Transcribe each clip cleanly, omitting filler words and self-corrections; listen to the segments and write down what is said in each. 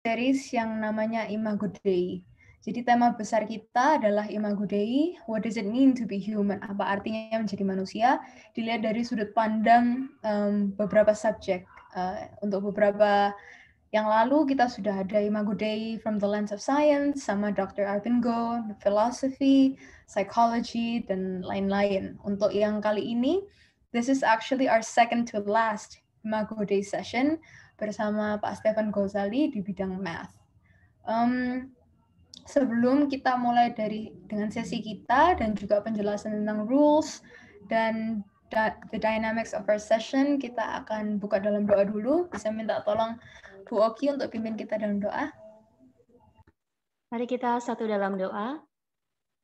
series yang namanya Imago Dei. Jadi tema besar kita adalah Imago Dei, what does it mean to be human? Apa artinya menjadi manusia? Dilihat dari sudut pandang beberapa subjek. Untuk beberapa yang lalu kita sudah ada Imago Dei from the lens of science sama Dr. Arvin philosophy, psychology, dan lain-lain. Untuk yang kali ini, this is actually our second to last Imago Dei session bersama Pak Stefan Gozali di bidang math. Sebelum kita mulai dengan sesi kita dan juga penjelasan tentang rules dan the dynamics of our session, kita akan buka dalam doa dulu. Bisa minta tolong Bu Oki untuk pimpin kita dalam doa. Mari kita satu dalam doa.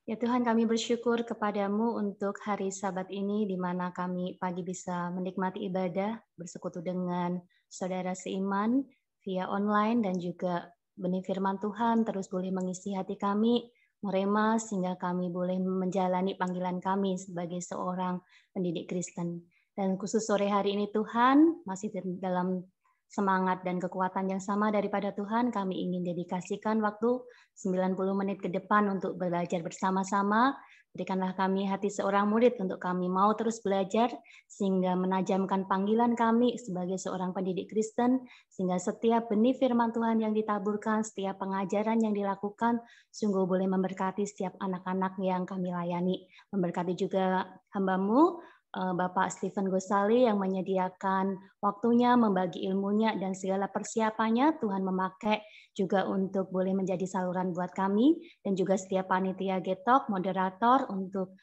Ya Tuhan, kami bersyukur kepadamu untuk hari Sabat ini, di mana kami pagi bisa menikmati ibadah, bersekutu dengan saudara seiman via online, dan juga benih firman Tuhan terus boleh mengisi hati kami, merema sehingga kami boleh menjalani panggilan kami sebagai seorang pendidik Kristen. Dan khusus sore hari ini Tuhan, masih dalam semangat dan kekuatan yang sama daripada Tuhan, kami ingin dedikasikan waktu 90 menit ke depan untuk belajar bersama-sama. Berikanlah kami hati seorang murid untuk kami mau terus belajar, sehingga menajamkan panggilan kami sebagai seorang pendidik Kristen, sehingga setiap benih firman Tuhan yang ditaburkan, setiap pengajaran yang dilakukan, sungguh boleh memberkati setiap anak-anak yang kami layani. Memberkati juga hamba-Mu, Bapak Stefan Gozali yang menyediakan waktunya, membagi ilmunya, dan segala persiapannya Tuhan memakai juga untuk boleh menjadi saluran buat kami, dan juga setiap panitia Getok, moderator, untuk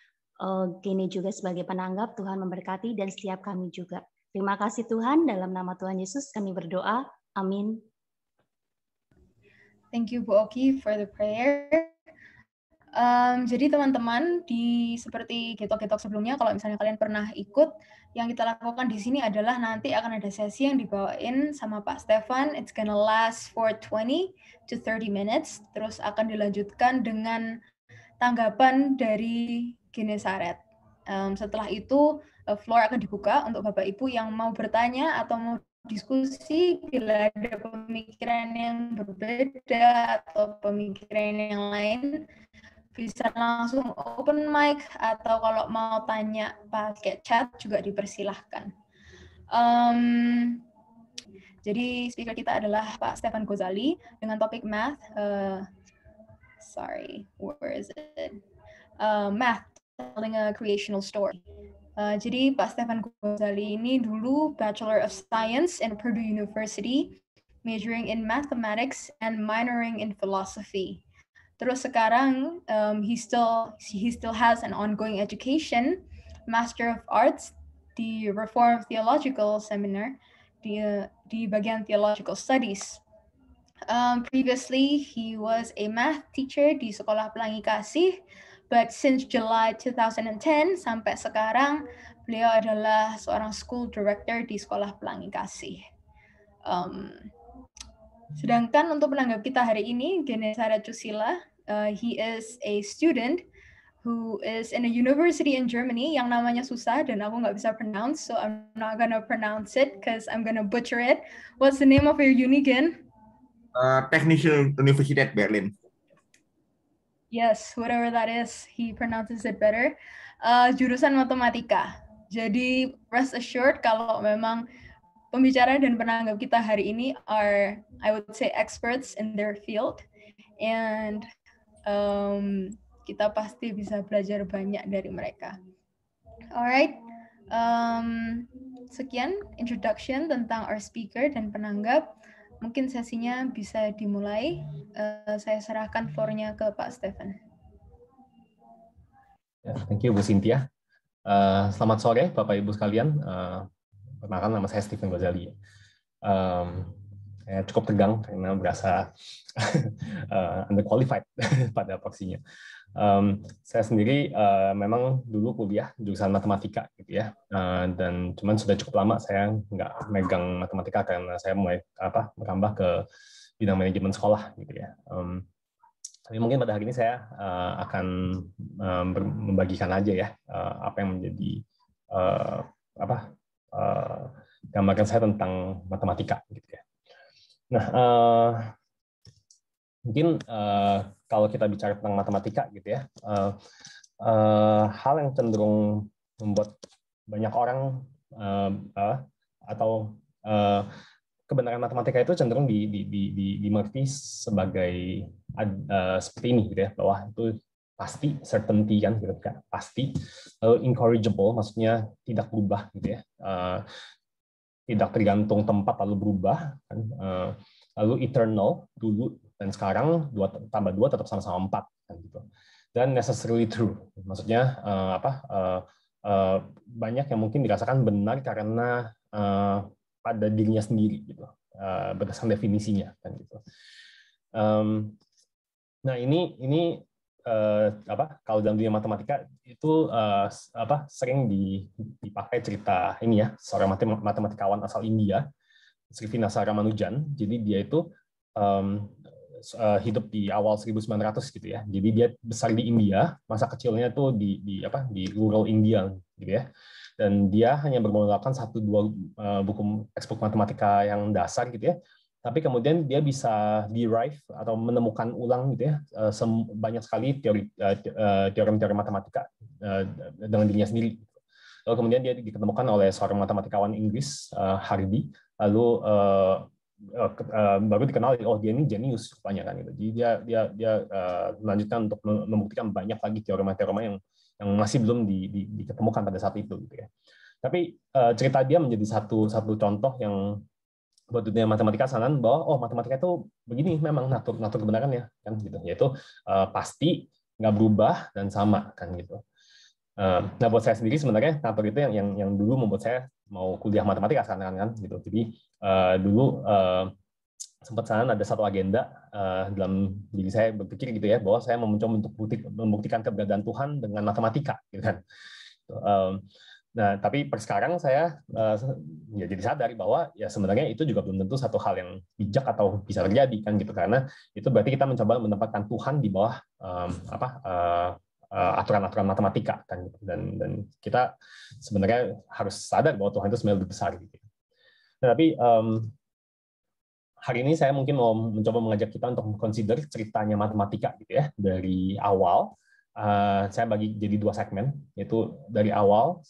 kini juga sebagai penanggap. Tuhan memberkati dan setiap kami juga. Terima kasih Tuhan, dalam nama Tuhan Yesus kami berdoa. Amin. Thank you Bu Oki for the prayer. Jadi teman-teman, seperti getok-getok sebelumnya, kalau misalnya kalian pernah ikut, yang kita lakukan di sini adalah nanti akan ada sesi yang dibawain sama Pak Stefan. It's gonna last for 20 to 30 minutes. Terus akan dilanjutkan dengan tanggapan dari Genesaret. Setelah itu, floor akan dibuka untuk Bapak Ibu yang mau bertanya atau mau diskusi bila ada pemikiran yang berbeda atau pemikiran yang lain. Bisa langsung open mic, atau kalau mau tanya pakai chat juga dipersilahkan. Jadi speaker kita adalah Pak Stefan Gozali dengan topik math. Where is it? Math, telling a creational story. Jadi Pak Stefan Gozali ini dulu Bachelor of Science in Purdue University, majoring in mathematics and minoring in philosophy. Terus sekarang he still has an ongoing education, Master of Arts di Reformed Theological Seminar di bagian Theological Studies. Previously, he was a math teacher di Sekolah Pelangi Kasih, but since July 2010 sampai sekarang, beliau adalah seorang school director di Sekolah Pelangi Kasih. Sedangkan untuk penanggap kita hari ini, Genesaret Chusila, he is a student who is in a university in Germany yang namanya susah dan aku nggak bisa pronounce, so I'm not gonna pronounce it because I'm gonna butcher it. What's the name of your uni again? Technische Universität Berlin. Yes, whatever that is, he pronounces it better. Jurusan matematika. Jadi rest assured kalau memang pembicara dan penanggap kita hari ini are, I would say, experts in their field, and kita pasti bisa belajar banyak dari mereka. Alright, sekian introduction tentang our speaker dan penanggap. Mungkin sesinya bisa dimulai. Saya serahkan floor-nya ke Pak Stefan. Thank you Bu Cynthia. Selamat sore Bapak Ibu sekalian. Perkenalkan, nama saya Stefan Gozali. Saya cukup tegang karena berasa underqualified pada porsinya. Saya sendiri memang dulu kuliah jurusan matematika gitu ya, dan cuman sudah cukup lama saya nggak megang matematika karena saya mulai merambah ke bidang manajemen sekolah gitu ya. Tapi mungkin pada hari ini saya akan membagikan aja ya apa yang menjadi gambaran saya tentang matematika gitu ya. Nah, mungkin kalau kita bicara tentang matematika gitu ya, hal yang cenderung membuat banyak orang atau kebenaran matematika itu cenderung dimengerti sebagai seperti ini gitu ya, bahwa itu pasti, certainty kan gitu kan, pasti, lalu incorrigible maksudnya tidak berubah gitu ya, tidak tergantung tempat lalu berubah kan, lalu eternal dulu dan sekarang 2 tambah 2 tetap sama-sama 4 kan gitu, dan necessarily true maksudnya banyak yang mungkin dirasakan benar karena pada dirinya sendiri gitu, berdasarkan definisinya kan gitu. Nah ini kalau dalam dunia matematika itu sering dipakai cerita ini ya, seorang matematikawan asal India, Srivinasa Ramanujan. Jadi dia itu hidup di awal 1900 gitu ya. Jadi dia besar di India, masa kecilnya tuh di rural India gitu ya. Dan dia hanya bermodalkan 1-2 buku textbook matematika yang dasar gitu ya. Tapi kemudian dia bisa derive atau menemukan ulang gitu ya banyak sekali teorem-teorem matematika dengan dirinya sendiri. Lalu kemudian dia diketemukan oleh seorang matematikawan Inggris, Hardy, lalu baru dikenal, oh dia ini jenius rupanya kan gitu. Jadi dia melanjutkan untuk membuktikan banyak lagi teorema-teorema yang masih belum diketemukan pada saat itu gitu ya. Tapi cerita dia menjadi satu contoh yang buat dunia matematika sanan bahwa oh matematika itu begini memang natur kebenarannya kan gitu, yaitu pasti, nggak berubah dan sama kan gitu. Nah buat saya sendiri sebenarnya natur itu yang dulu membuat saya mau kuliah matematika sekarang kan gitu. Jadi dulu sempat sanan ada satu agenda dalam diri saya berpikir gitu ya, bahwa saya mau mencoba untuk membuktikan keberadaan Tuhan dengan matematika gitu kan. Nah, tapi per sekarang saya ya jadi sadar bahwa ya sebenarnya itu juga belum tentu satu hal yang bijak atau bisa terjadi kan gitu, karena itu berarti kita mencoba menempatkan Tuhan di bawah aturan-aturan matematika kan gitu. Dan kita sebenarnya harus sadar bahwa Tuhan itu sebenarnya lebih besar gitu. Nah, tapi hari ini saya mungkin mau mencoba mengajak kita untuk consider ceritanya matematika gitu ya dari awal. Saya bagi jadi 2 segmen, yaitu dari awal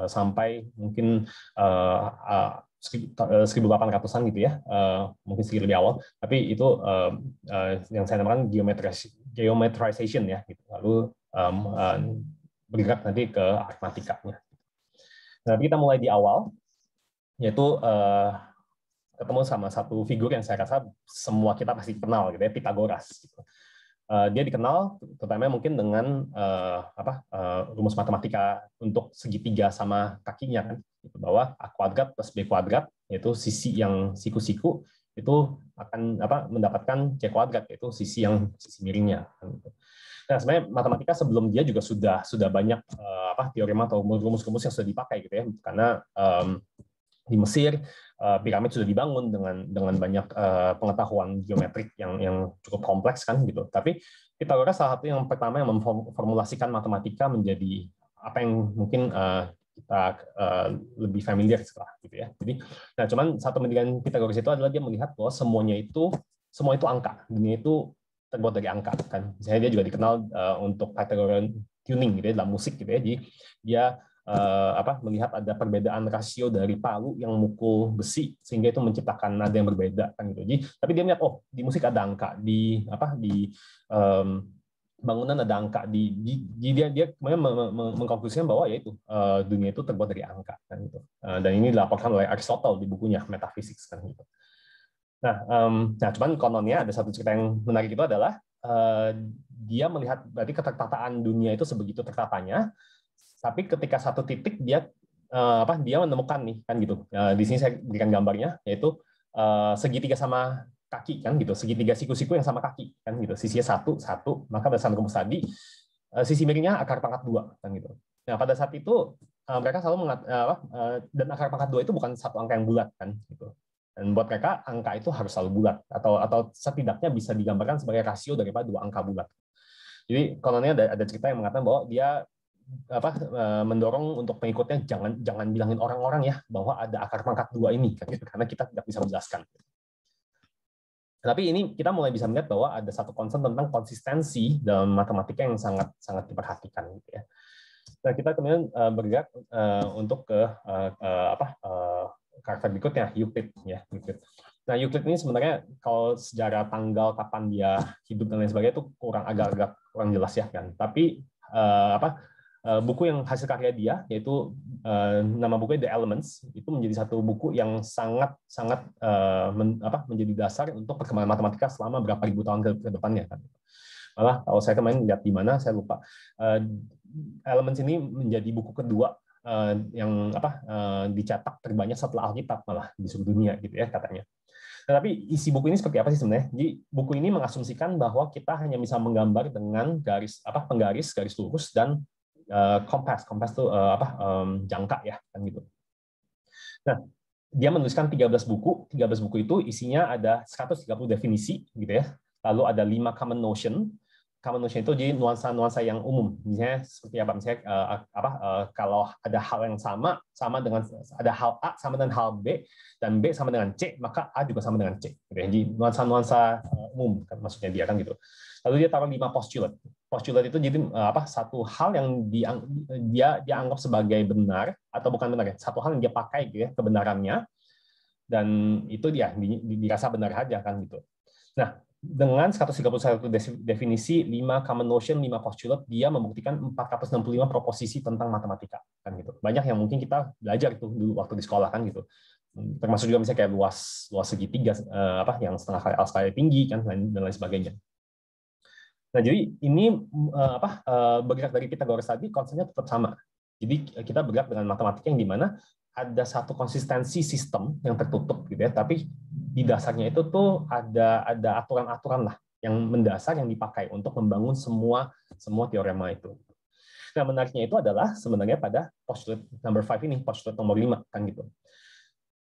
sampai mungkin 1800-an gitu ya, mungkin sedikit lebih awal, tapi itu yang saya namakan geometrization ya, gitu. Lalu bergerak nanti ke aritmatikanya. Nah, kita mulai di awal, yaitu ketemu sama satu figur yang saya rasa semua kita pasti kenal gitu ya, Pythagoras gitu. Dia dikenal terutama mungkin dengan rumus matematika untuk segitiga sama kakinya kan, bahwa A kuadrat plus B kuadrat, yaitu sisi yang siku-siku itu akan mendapatkan C kuadrat, yaitu sisi miringnya. Nah sebenarnya matematika sebelum dia juga sudah banyak teorema atau rumus-rumus yang sudah dipakai gitu ya, karena di Mesir piramid sudah dibangun dengan banyak pengetahuan geometrik yang cukup kompleks kan gitu. Tapi Pythagoras salah satu yang pertama yang memformulasikan matematika menjadi apa yang mungkin kita lebih familiar setelah gitu ya. Jadi, nah cuman satu pendidikan Pythagoras itu adalah dia melihat bahwa semua itu angka, dunia itu terbuat dari angka kan. Misalnya dia juga dikenal untuk Pythagorean tuning gitu ya, dalam musik gitu ya. Jadi dia melihat ada perbedaan rasio dari palu yang mukul besi sehingga itu menciptakan nada yang berbeda kan gitu. Jadi tapi dia melihat oh di musik ada angka, di bangunan ada angka, dia kemudian mengkonklusikan bahwa yaitu dunia itu terbuat dari angka kan gitu. Dan ini dilaporkan oleh Aristotle di bukunya Metaphysics kan gitu. Nah cuman kononnya ada satu cerita yang menarik itu adalah dia melihat berarti ketertataan dunia itu sebegitu tertatanya. Tapi ketika satu titik dia menemukan nih kan gitu. Di sini saya berikan gambarnya, yaitu segitiga sama kaki kan gitu, segitiga siku-siku yang sama kaki kan gitu. Sisinya satu, maka berdasarkan rumus tadi sisi miringnya akar pangkat 2 kan gitu. Nah pada saat itu mereka selalu dan akar pangkat 2 itu bukan satu angka yang bulat kan gitu. Dan buat mereka angka itu harus selalu bulat atau setidaknya bisa digambarkan sebagai rasio daripada 2 angka bulat. Jadi kononnya ada cerita yang mengatakan bahwa dia mendorong untuk pengikutnya jangan bilangin orang-orang ya bahwa ada akar pangkat 2 ini kan gitu, karena kita tidak bisa menjelaskan. Tapi ini kita mulai bisa melihat bahwa ada satu concern tentang konsistensi dalam matematika yang sangat sangat diperhatikan gitu ya. Nah, kita kemudian bergerak untuk ke karakter berikutnya, Euclid ya, Euclid. Nah, Euclid ini sebenarnya kalau sejarah tanggal kapan dia hidup dan lain sebagainya itu agak-agak kurang jelas ya kan. Tapi buku yang hasil karya dia, yaitu nama bukunya The Elements, itu menjadi satu buku yang sangat menjadi dasar untuk perkembangan matematika selama berapa ribu tahun ke depannya kan. Malah kalau saya kemarin lihat di mana saya lupa, Elements ini menjadi buku kedua yang dicetak terbanyak setelah Alkitab malah di seluruh dunia gitu ya katanya. Nah, tapi isi buku ini seperti apa sih sebenarnya? Jadi buku ini mengasumsikan bahwa kita hanya bisa menggambar dengan penggaris, garis lurus dan kompas itu jangka ya kan gitu. Nah, dia menuliskan 13 buku itu isinya ada 130 definisi gitu ya. Lalu ada 5 common notion. Common notion itu jadi nuansa-nuansa yang umum. Misalnya seperti apa? Misalnya kalau ada hal yang sama dengan ada hal A sama dengan hal B dan B sama dengan C, maka A juga sama dengan C. Gitu ya. Jadi nuansa-nuansa umum kan maksudnya dia kan gitu. Lalu dia taruh 5 postulat. Postulat itu jadi satu hal yang dia anggap sebagai benar atau bukan benar ya. Satu hal yang dia pakai gitu ya, kebenarannya, dan itu dia dirasa benar aja kan gitu. Nah, dengan 131 definisi, 5 common notion, 5 postulat, dia membuktikan 465 proposisi tentang matematika kan gitu. Banyak yang mungkin kita belajar itu dulu waktu di sekolah kan gitu. Termasuk juga misalnya kayak luas segitiga yang setengah kali L sekali tinggi kan dan lain sebagainya. Nah, jadi ini bergerak dari Pythagoras tadi konsepnya tetap sama. Jadi kita bergerak dengan matematika yang dimana ada satu konsistensi sistem yang tertutup gitu ya, tapi di dasarnya itu tuh ada aturan-aturan lah yang mendasar yang dipakai untuk membangun semua teorema itu. Nah, menariknya itu adalah sebenarnya pada postulat number 5 ini, postulat nomor 5 kan gitu.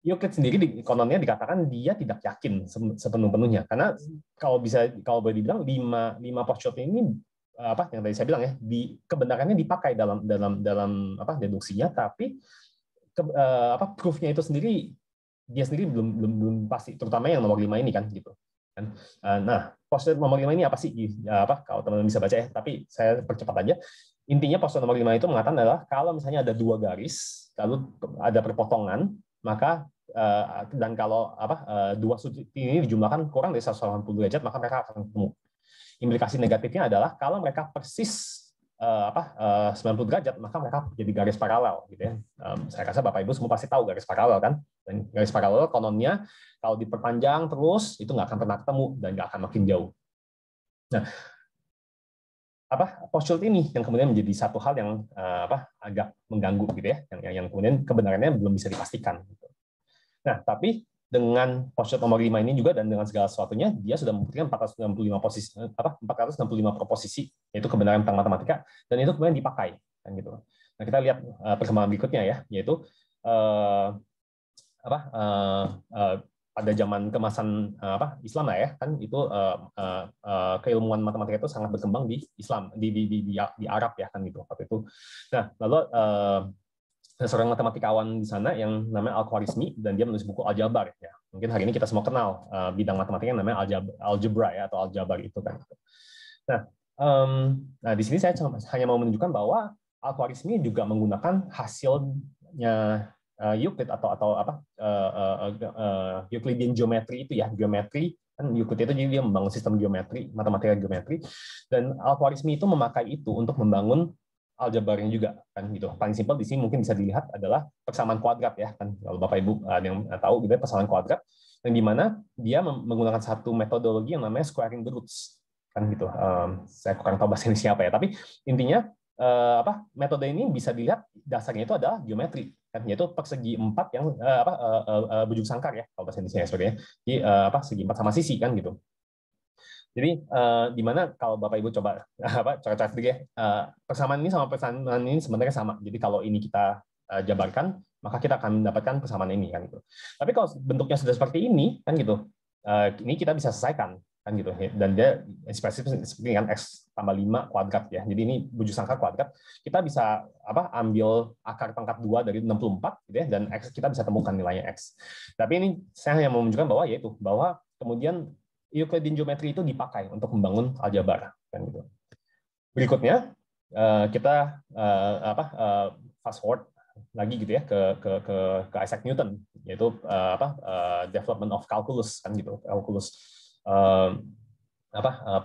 Euclid sendiri kononnya dikatakan dia tidak yakin sepenuh-penuhnya karena kalau boleh dibilang 5 postulat ini yang tadi saya bilang ya, kebenarannya dipakai dalam deduksinya, tapi proof-nya itu sendiri dia sendiri belum pasti, terutama yang nomor 5 ini kan gitu kan. Nah, postulat nomor 5 ini apa sih? Kalau teman-teman bisa baca ya, tapi saya percepat aja. Intinya postulat nomor 5 itu mengatakan adalah kalau misalnya ada 2 garis lalu ada perpotongan, maka dan kalau 2 sudut ini dijumlahkan kurang dari 180 derajat, maka mereka akan ketemu. Implikasi negatifnya adalah kalau mereka persis 90 derajat, maka mereka jadi garis paralel gitu ya. Saya rasa Bapak Ibu semua pasti tahu garis paralel kan. Dan garis paralel kononnya kalau diperpanjang terus itu nggak akan pernah ketemu dan nggak akan makin jauh. Nah, postulat ini yang kemudian menjadi satu hal yang agak mengganggu gitu ya, yang kemudian kebenarannya belum bisa dipastikan gitu. Nah, tapi dengan postulat nomor 5 ini juga dan dengan segala sesuatunya, dia sudah membuktikan 465 proposisi, yaitu kebenaran tentang matematika, dan itu kemudian dipakai kan gitu. Nah, kita lihat perkembangan berikutnya ya, yaitu pada zaman kemasan Islam lah ya, kan itu keilmuan matematika itu sangat berkembang di Islam, di Arab ya kan gitu waktu itu. Nah, lalu seorang matematikawan di sana yang namanya Al-Khwarizmi, dan dia menulis buku Aljabar ya. Mungkin hari ini kita semua kenal bidang matematika yang namanya algebra ya, atau aljabar itu kan. Nah, di sini saya hanya mau menunjukkan bahwa Al-Khwarizmi juga menggunakan hasilnya Euclid atau Euclidean geometry itu ya, geometri kan. Euclid itu jadi dia membangun sistem geometri, matematika geometri, dan Al-Khwarizmi itu memakai itu untuk membangun aljabarnya juga kan gitu. Paling simpel di sini mungkin bisa dilihat adalah persamaan kuadrat ya kan. Kalau Bapak Ibu ada yang tahu gitu, persamaan kuadrat yang dimana dia menggunakan satu metodologi yang namanya squaring the roots kan gitu. Saya kurang tahu bahasa Indonesia apa ya, tapi intinya metode ini bisa dilihat dasarnya itu adalah geometri kan, yaitu persegi 4 yang bujung sangkar ya kalau bahasa Indonesia sebagainya. Jadi segi 4 sama sisi kan gitu. Jadi di mana kalau Bapak Ibu coba coret-coret sedikit ya, persamaan ini sama persamaan ini sebenarnya sama. Jadi kalau ini kita jabarkan, maka kita akan mendapatkan persamaan ini kan gitu. Tapi kalau bentuknya sudah seperti ini kan gitu, ini kita bisa selesaikan kan gitu. Dan dia spesifik seperti kan x tambah 5 kuadrat ya. Jadi ini bujung sangkar kuadrat. Kita bisa ambil akar pangkat 2 dari 64 gitu ya, dan x kita bisa temukan nilainya x. Tapi ini saya hanya mau menunjukkan bahwa yaitu bahwa kemudian Euclidean geometry itu dipakai untuk membangun aljabar kan gitu. Berikutnya kita fast forward lagi gitu ya ke Isaac Newton, yaitu development of calculus kan gitu, calculus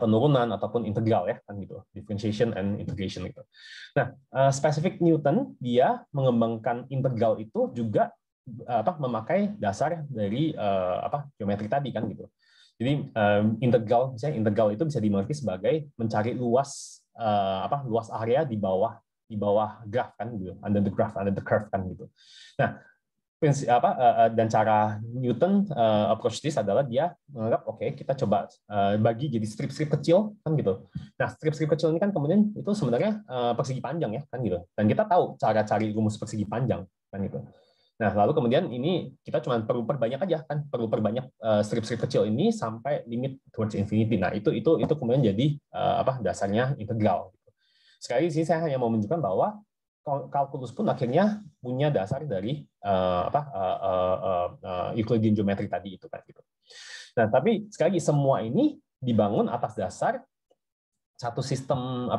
penurunan ataupun integral ya kan gitu, differentiation and integration gitu. Nah, spesifik Newton dia mengembangkan integral itu juga memakai dasar dari geometri tadi kan gitu. Jadi integral, misalnya integral itu bisa dimengerti sebagai mencari luas luas area di bawah graf kan gitu, under the graph, under the curve kan gitu. Nah, dan cara Newton approach this adalah dia menganggap oke, kita coba bagi jadi strip-strip kecil kan gitu. Nah, strip-strip kecil ini kan kemudian itu sebenarnya persegi panjang ya kan gitu. Dan kita tahu cara cari rumus persegi panjang kan gitu. Nah, lalu kemudian ini kita cuma perlu perbanyak aja kan, perlu perbanyak strip-strip kecil ini sampai limit towards infinity. Nah, itu kemudian jadi dasarnya integral. Sekali di sini saya hanya mau menunjukkan bahwa kalkulus pun akhirnya punya dasar dari Euclidean geometry tadi itu kan gitu. Nah, tapi sekali lagi semua ini dibangun atas dasar satu sistem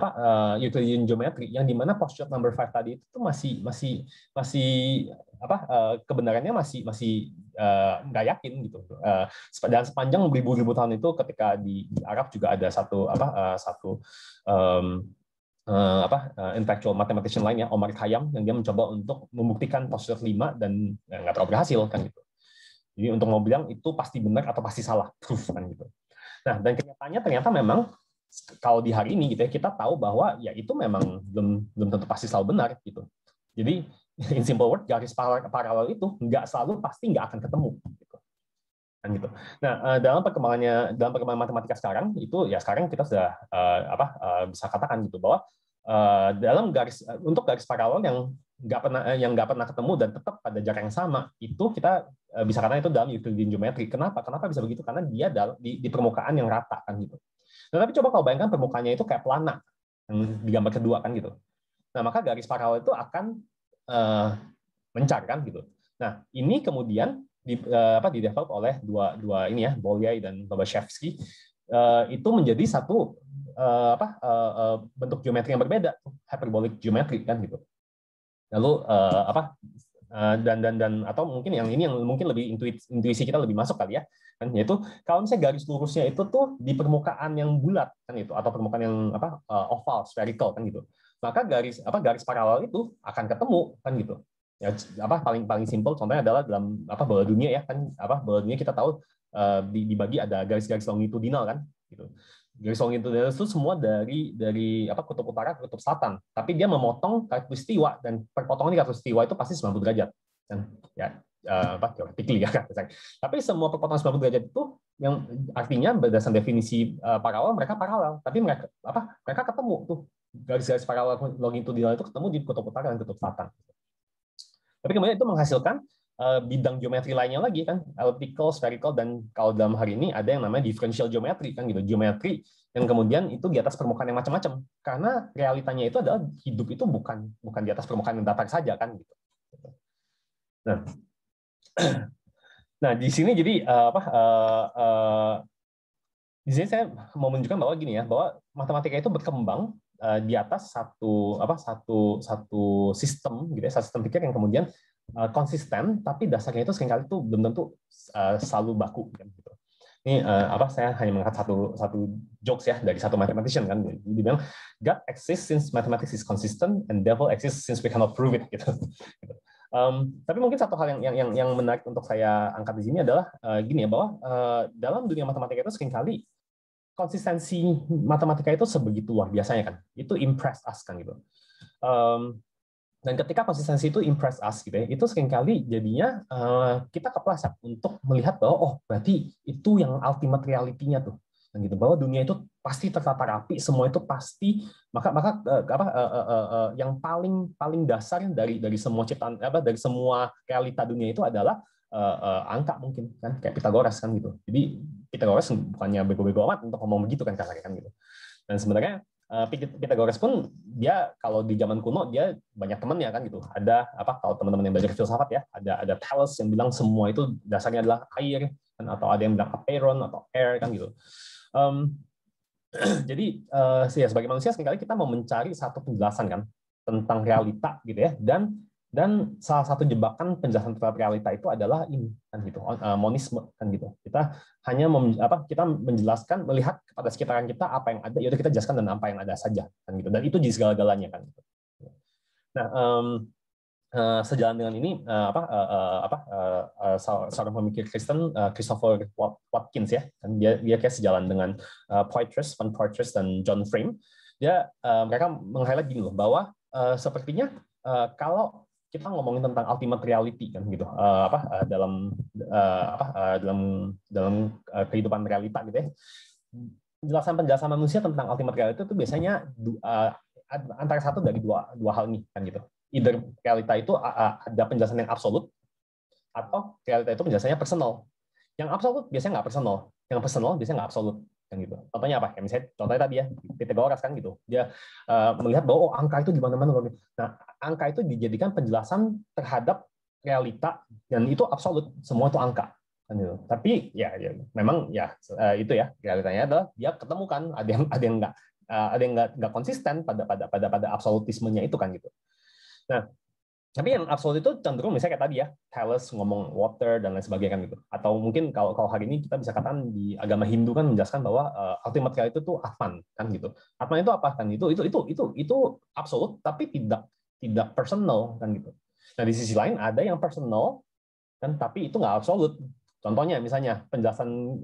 Euclidean geometry yang dimana postulate number 5 tadi itu masih kebenarannya masih nggak yakin gitu. Dan sepanjang ribu-ribu tahun itu ketika di Arab juga ada satu intellectual mathematician lainnya, Omar Khayyam, yang dia mencoba untuk membuktikan postulate 5 dan nggak terlalu berhasil kan gitu. Jadi untuk mau bilang itu pasti benar atau pasti salah, proof kan gitu. Nah, dan kenyataannya ternyata memang kalau di hari ini gitu ya, kita tahu bahwa ya itu memang belum tentu pasti selalu benar gitu. Jadi in simple word, garis paralel itu nggak selalu pasti nggak akan ketemu gitu. Kan gitu. Nah, dalam perkembangan matematika sekarang itu ya sekarang kita sudah bisa katakan gitu bahwa dalam untuk garis paralel yang nggak pernah ketemu dan tetap pada jarak yang sama itu kita bisa katakan itu dalam Euclidean geometry. Kenapa bisa begitu? Karena dia di permukaan yang rata kan gitu. Nah, tapi coba kalau bayangkan permukaannya itu kayak pelana yang di gambar kedua kan gitu. Nah, maka garis paralel itu akan mencar kan gitu. Nah, ini kemudian didevelop oleh dua ini ya, Bolyai dan Lobachevsky, itu menjadi satu bentuk geometri yang berbeda, hyperbolic geometry kan gitu. Lalu dan atau mungkin yang ini yang mungkin lebih intuisi kita lebih masuk kali ya, kan yaitu kalau misalnya garis lurusnya itu tuh di permukaan yang bulat kan itu, atau permukaan yang oval, spherical kan gitu, maka garis paralel itu akan ketemu kan gitu ya. Paling simpel contohnya adalah dalam bola dunia ya kan, bola dunia kita tahu dibagi ada garis-garis longitudinal kan gitu. Garis longitudinal itu semua dari kutub utara ke kutub selatan, tapi dia memotong khatulistiwa dan perpotongan di khatulistiwa itu pasti 90 derajat kan ya, theoretically ya kan. Tapi semua perpotongan 90 derajat itu yang artinya berdasarkan definisi paralel, mereka paralel, tapi mereka ketemu tuh garis-garis paralel longitudinal itu ketemu di kutub utara dan kutub selatan. Tapi kemudian itu menghasilkan bidang geometri lainnya lagi kan, elliptical, spherical, dan kalau dalam hari ini ada yang namanya differential geometry kan gitu, geometri yang kemudian itu di atas permukaan yang macam-macam, karena realitanya itu adalah hidup itu bukan di atas permukaan yang datar saja kan gitu. Nah di sini jadi di sini saya mau menunjukkan bahwa gini ya, bahwa matematika itu berkembang di atas satu sistem gitu ya, satu sistem pikir yang kemudian konsisten, tapi dasarnya itu seringkali itu belum tentu selalu baku gitu. Ini saya hanya mengangkat satu jokes ya dari satu mathematician kan, dia bilang God exists since mathematics is consistent and devil exists since we cannot prove it gitu. Tapi mungkin satu hal yang menarik untuk saya angkat di sini adalah gini ya, bahwa dalam dunia matematika itu seringkali konsistensi matematika itu sebegitu luar biasanya kan, itu impress us kan gitu. Dan ketika konsistensi itu impress us gitu ya, itu seringkali jadinya kita kepleset untuk melihat bahwa berarti itu yang ultimate reality-nya tuh, gitu, bahwa dunia itu pasti tertata rapi, semua itu pasti maka yang paling dasar dari semua ciptaan dari semua realita dunia itu adalah angka mungkin kan, kayak Pythagoras kan gitu. Jadi Pythagoras bukannya bego-bego amat untuk ngomong begitu kan kasarnya kan gitu. Dan sebenarnya Pythagoras pun dia kalau di zaman kuno dia banyak temannya kan gitu. Ada kalau teman-teman yang belajar filsafat ya, ada Thales yang bilang semua itu dasarnya adalah air, kan, atau ada yang bilang apeiron atau air kan gitu. Jadi ya sebagai manusia seringkali kita mau mencari satu penjelasan kan tentang realita gitu ya, dan salah satu jebakan penjelasan terhadap realita itu adalah ini kan gitu, monisme kan gitu. Kita hanya kita menjelaskan, melihat kepada sekitaran kita apa yang ada, yaitu kita jelaskan dan apa yang ada saja kan gitu, dan itu di segala-galanya kan gitu. Nah, sejalan dengan ini seorang pemikir Kristen, Christopher Watkins ya, kan dia kayak sejalan dengan Poitras, Van Poitras dan John Frame. Mereka meng-highlight gini loh, bahwa sepertinya kalau kita ngomongin tentang ultimate reality kan gitu, dalam kehidupan realita gitu ya, penjelasan manusia tentang ultimate reality itu biasanya antara satu dari dua hal ini kan gitu. Either realita itu ada penjelasan yang absolut, atau realita itu penjelasannya personal. Yang absolut biasanya nggak personal, yang personal biasanya nggak absolut kan gitu. Contohnya apa? Ya, misalnya contohnya tadi ya, Pythagoras kan gitu. Dia melihat bahwa angka itu di mana-mana. Nah, angka itu dijadikan penjelasan terhadap realita, dan itu absolut, semua itu angka kan gitu. Tapi ya memang ya itu ya, realitanya adalah dia ketemukan ada yang nggak konsisten pada absolutismenya itu kan gitu. Nah, tapi yang absolut itu cenderung misalnya kayak tadi ya, Thales ngomong water dan lain sebagainya kan gitu. Atau mungkin kalau hari ini kita bisa katakan di agama Hindu kan menjelaskan bahwa ultimate reality itu Atman kan gitu. Atman itu apa kan? Itu absolut tapi tidak personal kan gitu. Nah, di sisi lain ada yang personal kan, tapi itu nggak absolut. Contohnya misalnya penjelasan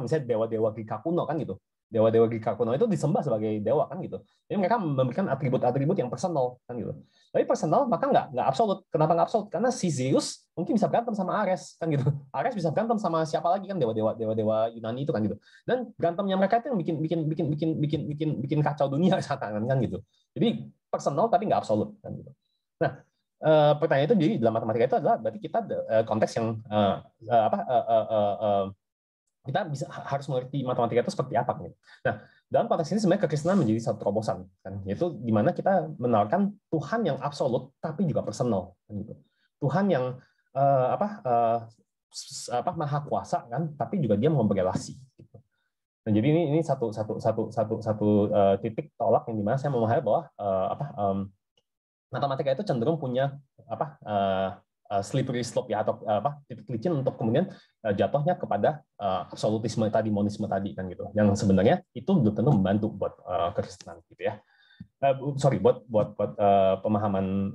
misalnya dewa-dewa Greka kuno kan gitu. Dewa-dewa Greka kuno itu disembah sebagai dewa kan gitu. Jadi mereka memberikan atribut-atribut yang personal kan gitu. Tapi personal maka nggak absolut. Kenapa nggak absolut? Karena si Zeus mungkin bisa berantem sama Ares kan gitu. Ares bisa berantem sama siapa lagi kan, dewa-dewa Yunani itu kan gitu. Dan berantemnya mereka itu yang bikin kacau dunia seakan kan gitu. Jadi personal tapi nggak absolut kan gitu. Nah, pertanyaan itu jadi dalam matematika itu adalah berarti kita konteks yang kita harus mengerti matematika itu seperti apa gitu. Nah, dalam konteks ini sebenarnya kekristenan menjadi satu terobosan kan, yaitu di mana kita menawarkan Tuhan yang absolut tapi juga personal kan gitu. Tuhan yang maha kuasa kan, tapi juga dia mau berelasi gitu. Nah, jadi ini satu titik tolak yang dimana saya memahami bahwa matematika itu cenderung punya slippery slope ya, atau titik licin untuk kemudian jatuhnya kepada absolutisme tadi, monisme tadi kan gitu. Yang sebenarnya itu belum tentu membantu buat kekristenan gitu ya. Buat pemahaman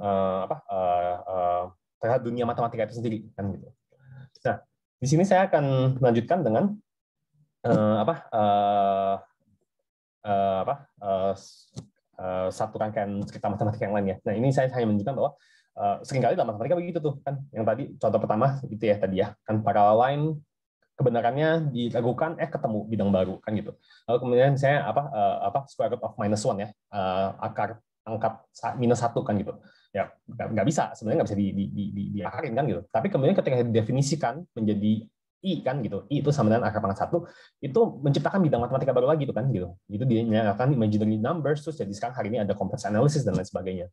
terhadap dunia matematika itu sendiri kan gitu. Nah, di sini saya akan melanjutkan dengan satu rangkaian cerita matematika yang lain ya. Nah, ini saya hanya menunjukkan bahwa seringkali dalam matematika begitu tuh kan. Yang tadi contoh pertama itu ya tadi ya, kan parallel line kebenarannya diragukan, ketemu bidang baru kan gitu. Lalu kemudian saya square root of -1 ya, akar angkat -1 kan gitu. Ya nggak bisa, sebenarnya nggak bisa diakarin kan gitu. Tapi kemudian ketika didefinisikan menjadi I kan gitu, I itu sama dengan akar pangkat 1, itu menciptakan bidang matematika baru lagi tuh kan gitu. Itu dia menyatakan imaginary numbers, terus jadi sekarang hari ini ada complex analysis dan lain sebagainya.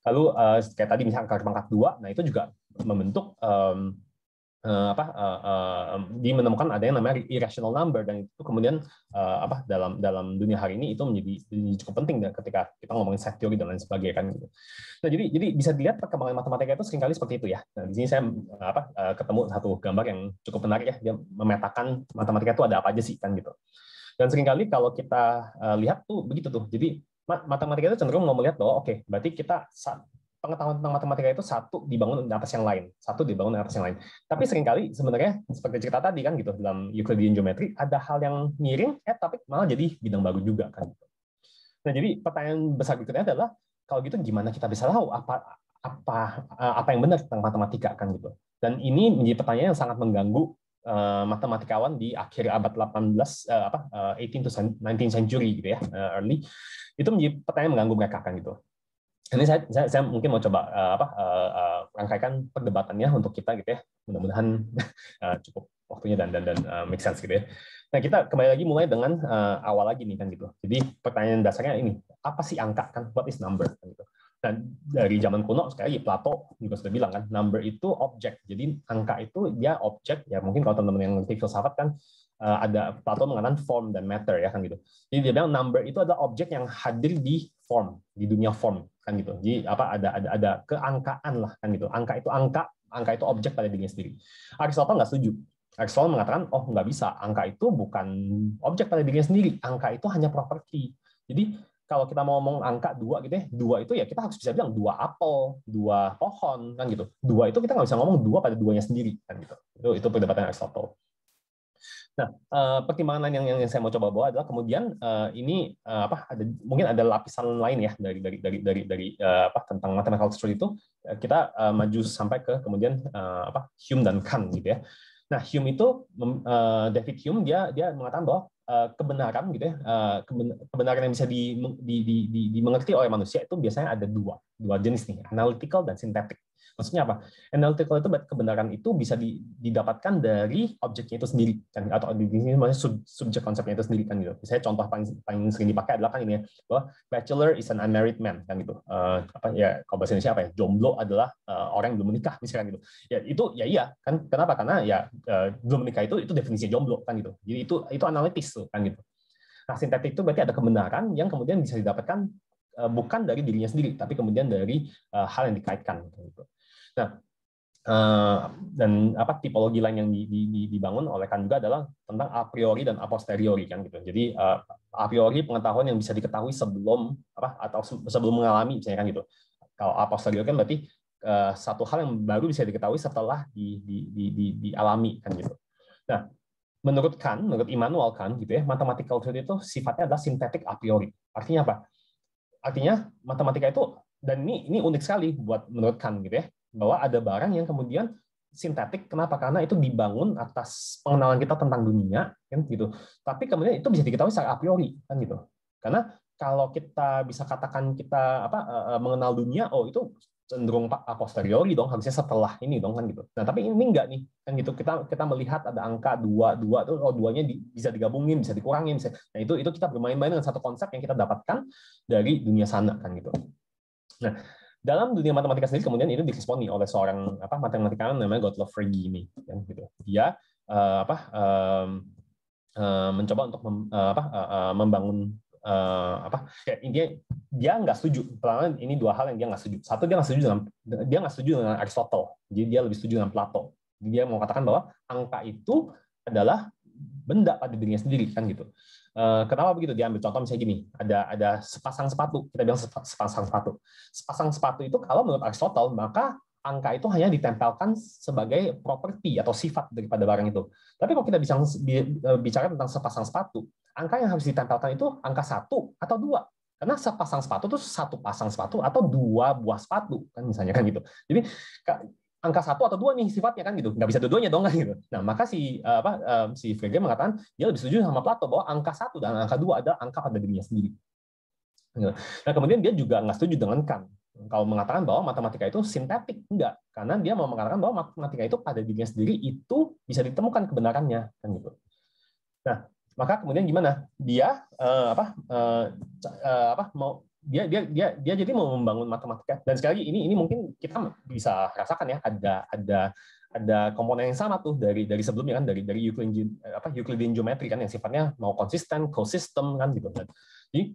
Lalu kayak tadi misalnya akar pangkat 2, nah itu juga membentuk dia menemukan ada yang namanya irrational number, dan itu kemudian dalam dunia hari ini itu menjadi cukup penting ketika kita ngomongin set theory dan lain sebagainya kan gitu. Nah, jadi bisa dilihat perkembangan matematika itu seringkali seperti itu ya. Nah, di sini saya ketemu satu gambar yang cukup menarik ya, dia memetakan matematika itu ada apa aja sih kan gitu. Dan seringkali kalau kita lihat tuh begitu tuh. Jadi matematika itu cenderung mau melihat bahwa oke, berarti kita pengetahuan tentang matematika itu satu dibangun di atas yang lain, satu dibangun di atas yang lain. Tapi seringkali sebenarnya seperti cerita tadi kan gitu, dalam Euclidean geometry ada hal yang miring, tapi malah jadi bidang baru juga kan. Nah, jadi pertanyaan besar berikutnya adalah kalau gitu gimana kita bisa tahu apa yang benar tentang matematika kan gitu. Dan ini menjadi pertanyaan yang sangat mengganggu matematikawan di akhir abad 18 to 19th century gitu ya, early. Itu menjadi pertanyaan mengganggu mereka kan gitu. Ini saya mungkin mau coba rangkaikan perdebatannya untuk kita gitu ya. Mudah-mudahan cukup waktunya dan make sense gitu ya. Nah, kita kembali lagi mulai dengan awal lagi nih kan gitu. Jadi pertanyaan dasarnya ini, apa sih angka kan? What is number kan gitu. Nah, dari zaman kuno sekali lagi Plato juga sudah bilang kan, number itu objek. Jadi angka itu dia objek ya, mungkin kalau teman-teman yang ngerti filsafat kan ada Plato mengatakan form dan matter ya kan gitu. Jadi dia bilang number itu adalah objek yang hadir di form, di dunia form kan gitu. Jadi apa ada keangkaan lah kan gitu. Angka itu objek pada dirinya sendiri. Aristotle nggak setuju. Aristotle mengatakan oh nggak bisa, angka itu bukan objek pada dirinya sendiri. Angka itu hanya properti. Jadi kalau kita mau ngomong angka 2 gitu ya, 2 itu ya kita harus bisa bilang 2 apel, 2 pohon kan gitu. 2 itu kita nggak bisa ngomong 2 pada duanya sendiri kan gitu. Itu perdebatan Aristotle. Nah, pertimbangan lain yang saya mau coba bawa adalah kemudian ini mungkin ada lapisan lain ya dari tentang mathematical truth itu kita maju sampai ke kemudian Hume dan Kant gitu ya. Nah, Hume itu David Hume dia mengatakan bahwa kebenaran gitu ya, kebenaran yang bisa dimengerti oleh manusia itu biasanya ada dua jenis nih, analytical dan synthetic. Maksudnya apa? Analytical itu kebenaran itu bisa didapatkan dari objeknya itu sendiri kan, atau di sini maksudnya subjek konsepnya itu sendiri kan gitu. Misalnya contoh paling sering dipakai adalah kan ini ya, bahwa bachelor is an unmarried man kan gitu. Kalau bahasa Indonesia apa ya? Jomblo adalah orang yang belum menikah misalkan gitu. Ya itu ya iya kan, kenapa? Karena ya belum menikah itu definisi jomblo kan gitu. Jadi itu analitis tuh kan gitu. Nah, sintetik itu berarti ada kebenaran yang kemudian bisa didapatkan bukan dari dirinya sendiri, tapi kemudian dari hal yang dikaitkan gitu. Nah, dan tipologi lain yang dibangun oleh Kant juga adalah tentang a priori dan a posteriori kan gitu. Jadi a priori pengetahuan yang bisa diketahui sebelum atau sebelum mengalami misalnya kan gitu. Kalau a posteriori kan berarti satu hal yang baru bisa diketahui setelah dialami kan gitu. Nah, menurut Immanuel Kant gitu ya, mathematical truth itu sifatnya adalah sintetik a priori. Artinya apa? Artinya matematika itu, dan ini unik sekali buat menurut Kant gitu ya, bahwa ada barang yang kemudian sintetik. Kenapa? Karena itu dibangun atas pengenalan kita tentang dunia kan gitu. Tapi kemudian itu bisa diketahui secara a priori kan gitu. Karena kalau kita bisa katakan kita mengenal dunia, oh itu cenderung a posteriori dong, harusnya setelah ini dong kan gitu. Nah, tapi ini enggak nih kan gitu. Kita melihat ada angka 2 tuh, oh 2-nya bisa digabungin, bisa dikurangin, bisa. Nah, itu kita bermain-main dengan satu konsep yang kita dapatkan dari dunia sana kan gitu. Nah, dalam dunia matematika sendiri kemudian itu diresponi oleh seorang matematikawan namanya Gottlob Frege ini kan gitu. Dia mencoba untuk membangun intinya dia nggak setuju. Pertama, ini dua hal yang dia nggak setuju. Satu, dia nggak setuju dengan Aristotle. Jadi dia lebih setuju dengan Plato. Dia mau katakan bahwa angka itu adalah benda pada dirinya sendiri kan gitu. Kenapa begitu? Dia ambil contoh misalnya gini, ada sepasang sepatu, kita bilang sepasang sepatu. Sepasang sepatu itu kalau menurut Aristotle maka angka itu hanya ditempelkan sebagai properti atau sifat daripada barang itu. Tapi kalau kita bisa bicara tentang sepasang sepatu, angka yang harus ditempelkan itu angka 1 atau 2. Karena sepasang sepatu itu satu pasang sepatu atau 2 buah sepatu kan misalnya kan gitu. Jadi angka 1 atau 2 nih sifatnya kan gitu, nggak bisa dua-duanya dong kan gitu. Nah, maka si Frege mengatakan dia lebih setuju sama Plato bahwa angka 1 dan angka 2 adalah angka pada dirinya sendiri. Nah, kemudian dia juga nggak setuju dengan Kant kalau mengatakan bahwa matematika itu sintetik, enggak, karena dia mau mengatakan bahwa matematika itu pada dirinya sendiri itu bisa ditemukan kebenarannya kan gitu. Nah, maka kemudian gimana? Dia dia jadi mau membangun matematika, dan sekali lagi ini mungkin kita bisa rasakan ya, ada komponen yang sama tuh dari sebelumnya kan, dari Euclidean geometry kan, yang sifatnya mau konsisten, co-system kan gitu kan. Jadi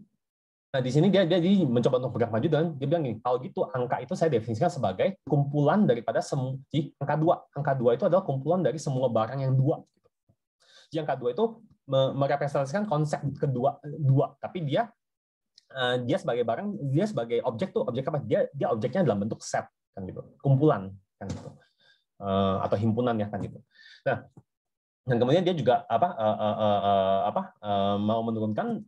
di sini dia mencoba untuk bergerak maju, dan dia bilang gini, kalau gitu angka itu saya definisikan sebagai kumpulan daripada angka 2 itu adalah kumpulan dari semua barang yang 2. Jadi angka 2 itu merepresentasikan konsep kedua, tapi dia sebagai barang, dia sebagai objek tuh, objek apa? Dia objeknya dalam bentuk set kan gitu, kumpulan kan gitu, atau himpunan ya kan gitu. Nah, dan kemudian dia juga mau menurunkan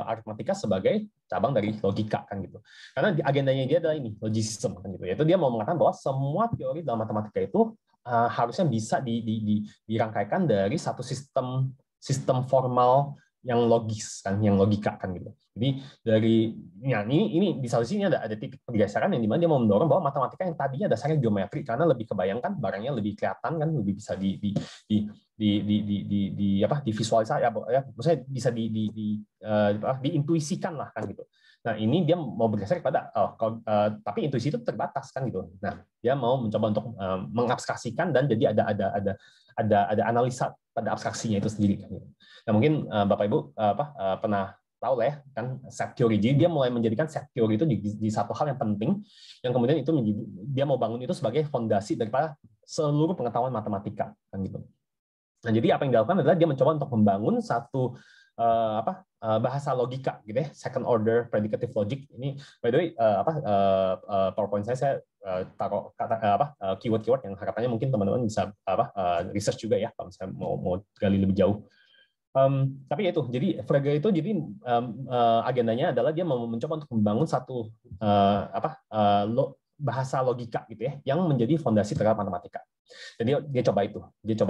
aritmatika sebagai cabang dari logika kan gitu. Karena agendanya dia adalah ini, logicism kan gitu. Yaitu dia mau mengatakan bahwa semua teori dalam matematika itu harusnya bisa dirangkaikan dari satu sistem formal yang logis kan, yang logika kan gitu. Jadi dari ya ini di satu sini ada titik pergeseran yang dimana dia mau mendorong bahwa matematika yang tadinya dasarnya geometri karena lebih kebayangkan barangnya lebih kelihatan kan, lebih bisa divisualisasi ya, maksudnya bisa diintuisikan lah kan gitu. Nah ini dia mau bergeser kepada tapi intuisi itu terbatas kan gitu. Nah dia mau mencoba untuk mengabstraksikan dan jadi ada analisa pada abstraksinya itu sendiri kan gitu. Nah mungkin Bapak Ibu pernah tahu lah ya kan set theory. Jadi dia mulai menjadikan set theory itu di satu hal yang penting yang kemudian itu dia mau bangun itu sebagai fondasi daripada seluruh pengetahuan matematika kan gitu. Nah jadi apa yang dilakukan adalah dia mencoba untuk membangun satu bahasa logika gitu ya, second order predicative logic. Ini by the way PowerPoint saya taruh keyword-keyword yang harapannya mungkin teman-teman bisa research juga ya kalau misalnya mau gali lebih jauh. Tapi itu, jadi Frege itu jadi agendanya adalah dia mau mencoba untuk membangun satu bahasa logika gitu ya, yang menjadi fondasi terhadap matematika. Jadi dia coba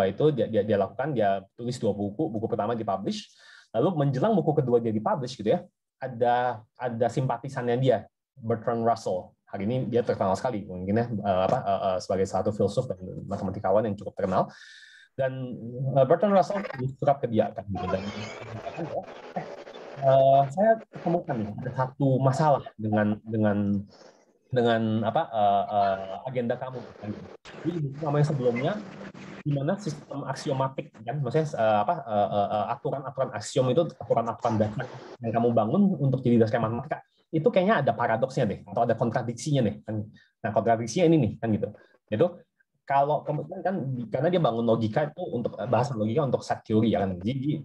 itu, dia lakukan, dia tulis 2 buku, buku pertama dipublish, lalu menjelang buku kedua dia dipublish gitu ya, ada simpatisannya dia, Bertrand Russell. Hari ini dia terkenal sekali, mungkin ya sebagai satu filsuf dan matematikawan yang cukup terkenal. Dan Bertrand Russell surat ke dia kan gitu, dan saya temukan nih ada satu masalah dengan agenda kamu kan. Jadi nama yang sebelumnya di mana sistem aksiomatik kan, maksudnya aturan-aturan aksiom itu aturan-aturan dasar yang kamu bangun untuk jadi dasar matematika itu kayaknya ada paradoksnya deh atau ada kontradiksinya deh kan. Nah kontradiksinya ini nih kan gitu. Itu kalau kemudian kan karena dia bangun logika itu untuk bahasa logika untuk set teori ya kan. Jadi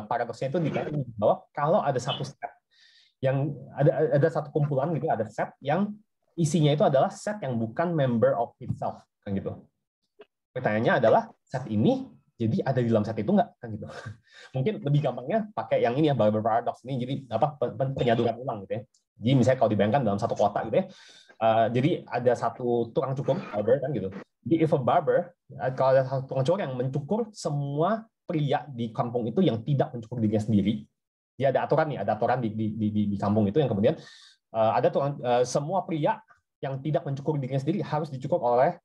paradoksnya itu dikatakan bahwa kalau ada satu set yang ada satu kumpulan gitu, ada set yang isinya itu adalah set yang bukan member of itself kan gitu. Pertanyaannya adalah set ini jadi ada di dalam set itu nggak kan gitu. Mungkin lebih gampangnya pakai yang ini ya, Barber paradox ini, jadi penyaduran ulang gitu ya. Jadi misalnya kalau dibayangkan dalam satu kotak gitu ya, jadi ada satu tukang cukur barber kan gitu. Jadi if a barber, kalau ada satu tukang cukur yang mencukur semua pria di kampung itu yang tidak mencukur dirinya sendiri, dia ada aturan nih, ada aturan di kampung itu yang kemudian ada semua pria yang tidak mencukur dirinya sendiri harus dicukur oleh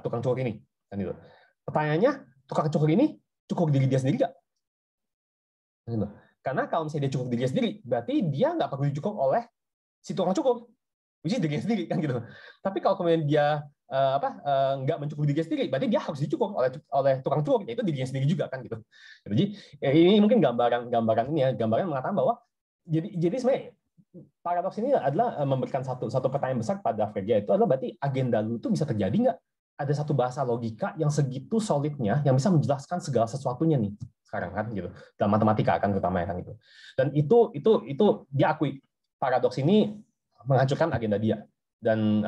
tukang cukur ini kan gitu. Pertanyaannya, tukang cukur ini cukur diri dia sendiri nggak? Gitu. Karena kalau misalnya dia cukur diri dia sendiri, berarti dia nggak perlu dicukur oleh si tukang cukur, which is dirinya sendiri kan gitu. Tapi kalau kemudian dia nggak mencukur dirinya sendiri, berarti dia harus dicukur oleh tukang cukur, yaitu dirinya sendiri juga kan gitu. Jadi ini mungkin gambaran ini ya, gambaran mengatakan bahwa jadi sebenarnya paradoks ini adalah memberikan satu pertanyaan besar pada Frege, itu adalah berarti agenda lu itu bisa terjadi nggak? Ada satu bahasa logika yang segitu solidnya yang bisa menjelaskan segala sesuatunya nih sekarang kan gitu, dalam matematika kan terutama kan gitu. Dan itu dia akui paradoks ini menghancurkan agenda dia, dan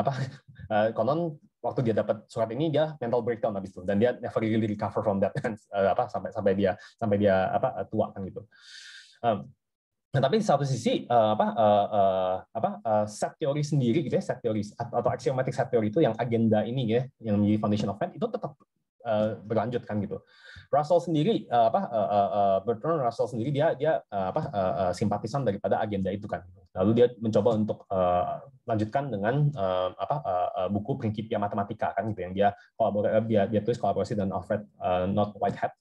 konon waktu dia dapat surat ini dia mental breakdown habis itu, dan dia never really recover from that kan, sampai dia tua kan gitu. Nah, tapi di satu sisi set teori sendiri gitu ya, set teori atau axiomatic set teori itu yang agenda ini ya, yang menjadi foundation of faith itu tetap berlanjut kan gitu. Russell sendiri Bertrand Russell sendiri dia simpatisan daripada agenda itu kan. Lalu dia mencoba untuk lanjutkan dengan buku Principia Mathematica kan gitu, yang dia tulis kolaborasi dengan Alfred Knott Whitehead.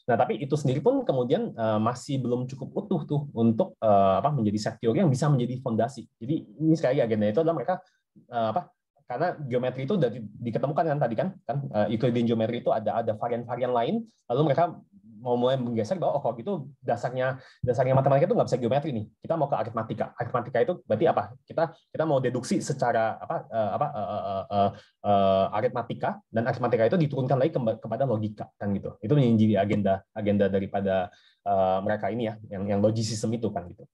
Nah, tapi itu sendiri pun kemudian masih belum cukup utuh tuh untuk menjadi set teori yang bisa menjadi fondasi. Jadi ini sekali lagi agenda itu adalah mereka karena geometri itu sudah diketemukan kan tadi kan Euclidean geometri itu ada varian-varian lain, lalu mereka mau mulai menggeser bahwa kalau gitu dasarnya matematika itu nggak bisa geometri nih, kita mau ke aritmatika. Aritmatika itu berarti apa? Kita mau deduksi secara aritmatika, dan aritmatika itu diturunkan lagi kepada logika kan gitu. Itu menjadi agenda daripada mereka ini ya, yang logicism itu kan gitu.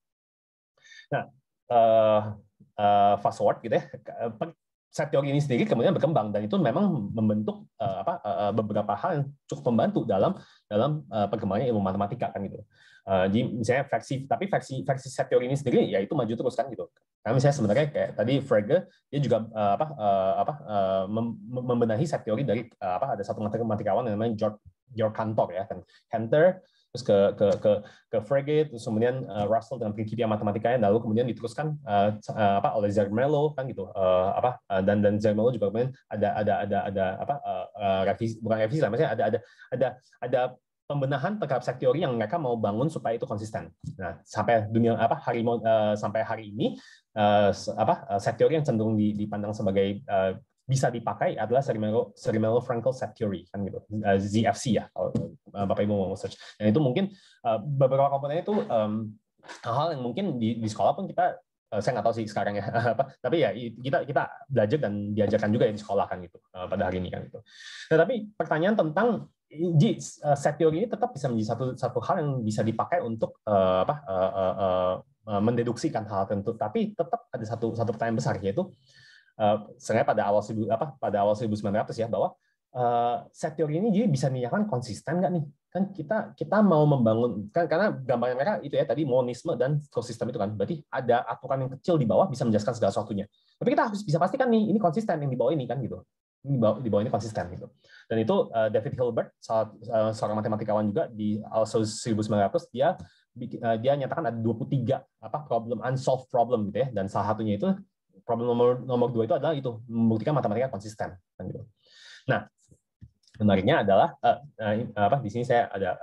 Nah, fast forward gitu ya. Set teori ini sendiri kemudian berkembang, dan itu memang membentuk beberapa hal yang cukup membantu dalam perkembangan ilmu matematika kan gitu. Jadi misalnya versi set teori ini sendiri ya itu maju terus kan gitu. Karena misalnya sebenarnya kayak tadi Frege dia juga membenahi set teori dari ada satu matematikawan yang namanya your kantor ya kan, Cantor, terus ke Frege, terus kemudian Russell dengan Principia Mathematicanya, lalu kemudian diteruskan oleh Zermelo kan gitu, dan Zermelo juga kemudian ada revisi, bukan revisi lah, maksudnya ada pembenahan terhadap set teori yang mereka mau bangun supaya itu konsisten. Nah, sampai sampai hari ini set teori yang cenderung dipandang sebagai bisa dipakai adalah Zermelo-Frankel set theory kan gitu, ZFC ya kalau Bapak Ibu mau search. Dan itu mungkin beberapa komponen itu hal-hal yang mungkin di sekolah pun kita saya nggak tahu sih sekarang ya tapi ya kita belajar dan diajarkan juga ya di sekolah kan gitu pada hari ini kan gitu. Nah, tapi pertanyaan tentang set teori ini tetap bisa menjadi satu hal yang bisa dipakai untuk mendeduksikan hal tertentu, tapi tetap ada satu pertanyaan besar, yaitu sebenarnya pada awal 1900 ya, bahwa set teori ini jadi bisa dinyatakan konsisten nggak nih? Kan kita mau membangun kan, karena gambarnya mereka itu ya tadi monisme dan ekosistem itu kan, berarti ada aturan yang kecil di bawah bisa menjelaskan segala sesuatunya. Tapi kita harus bisa pastikan nih ini konsisten yang di bawah ini kan gitu. Di bawah ini konsisten gitu. Dan itu David Hilbert, seorang matematikawan juga di awal 1900, dia nyatakan ada 23 problem, unsolved problem gitu ya, dan salah satunya itu problem nomor 2 itu adalah itu membuktikan matematika konsisten kan gitu. Nah, menariknya adalah di sini saya ada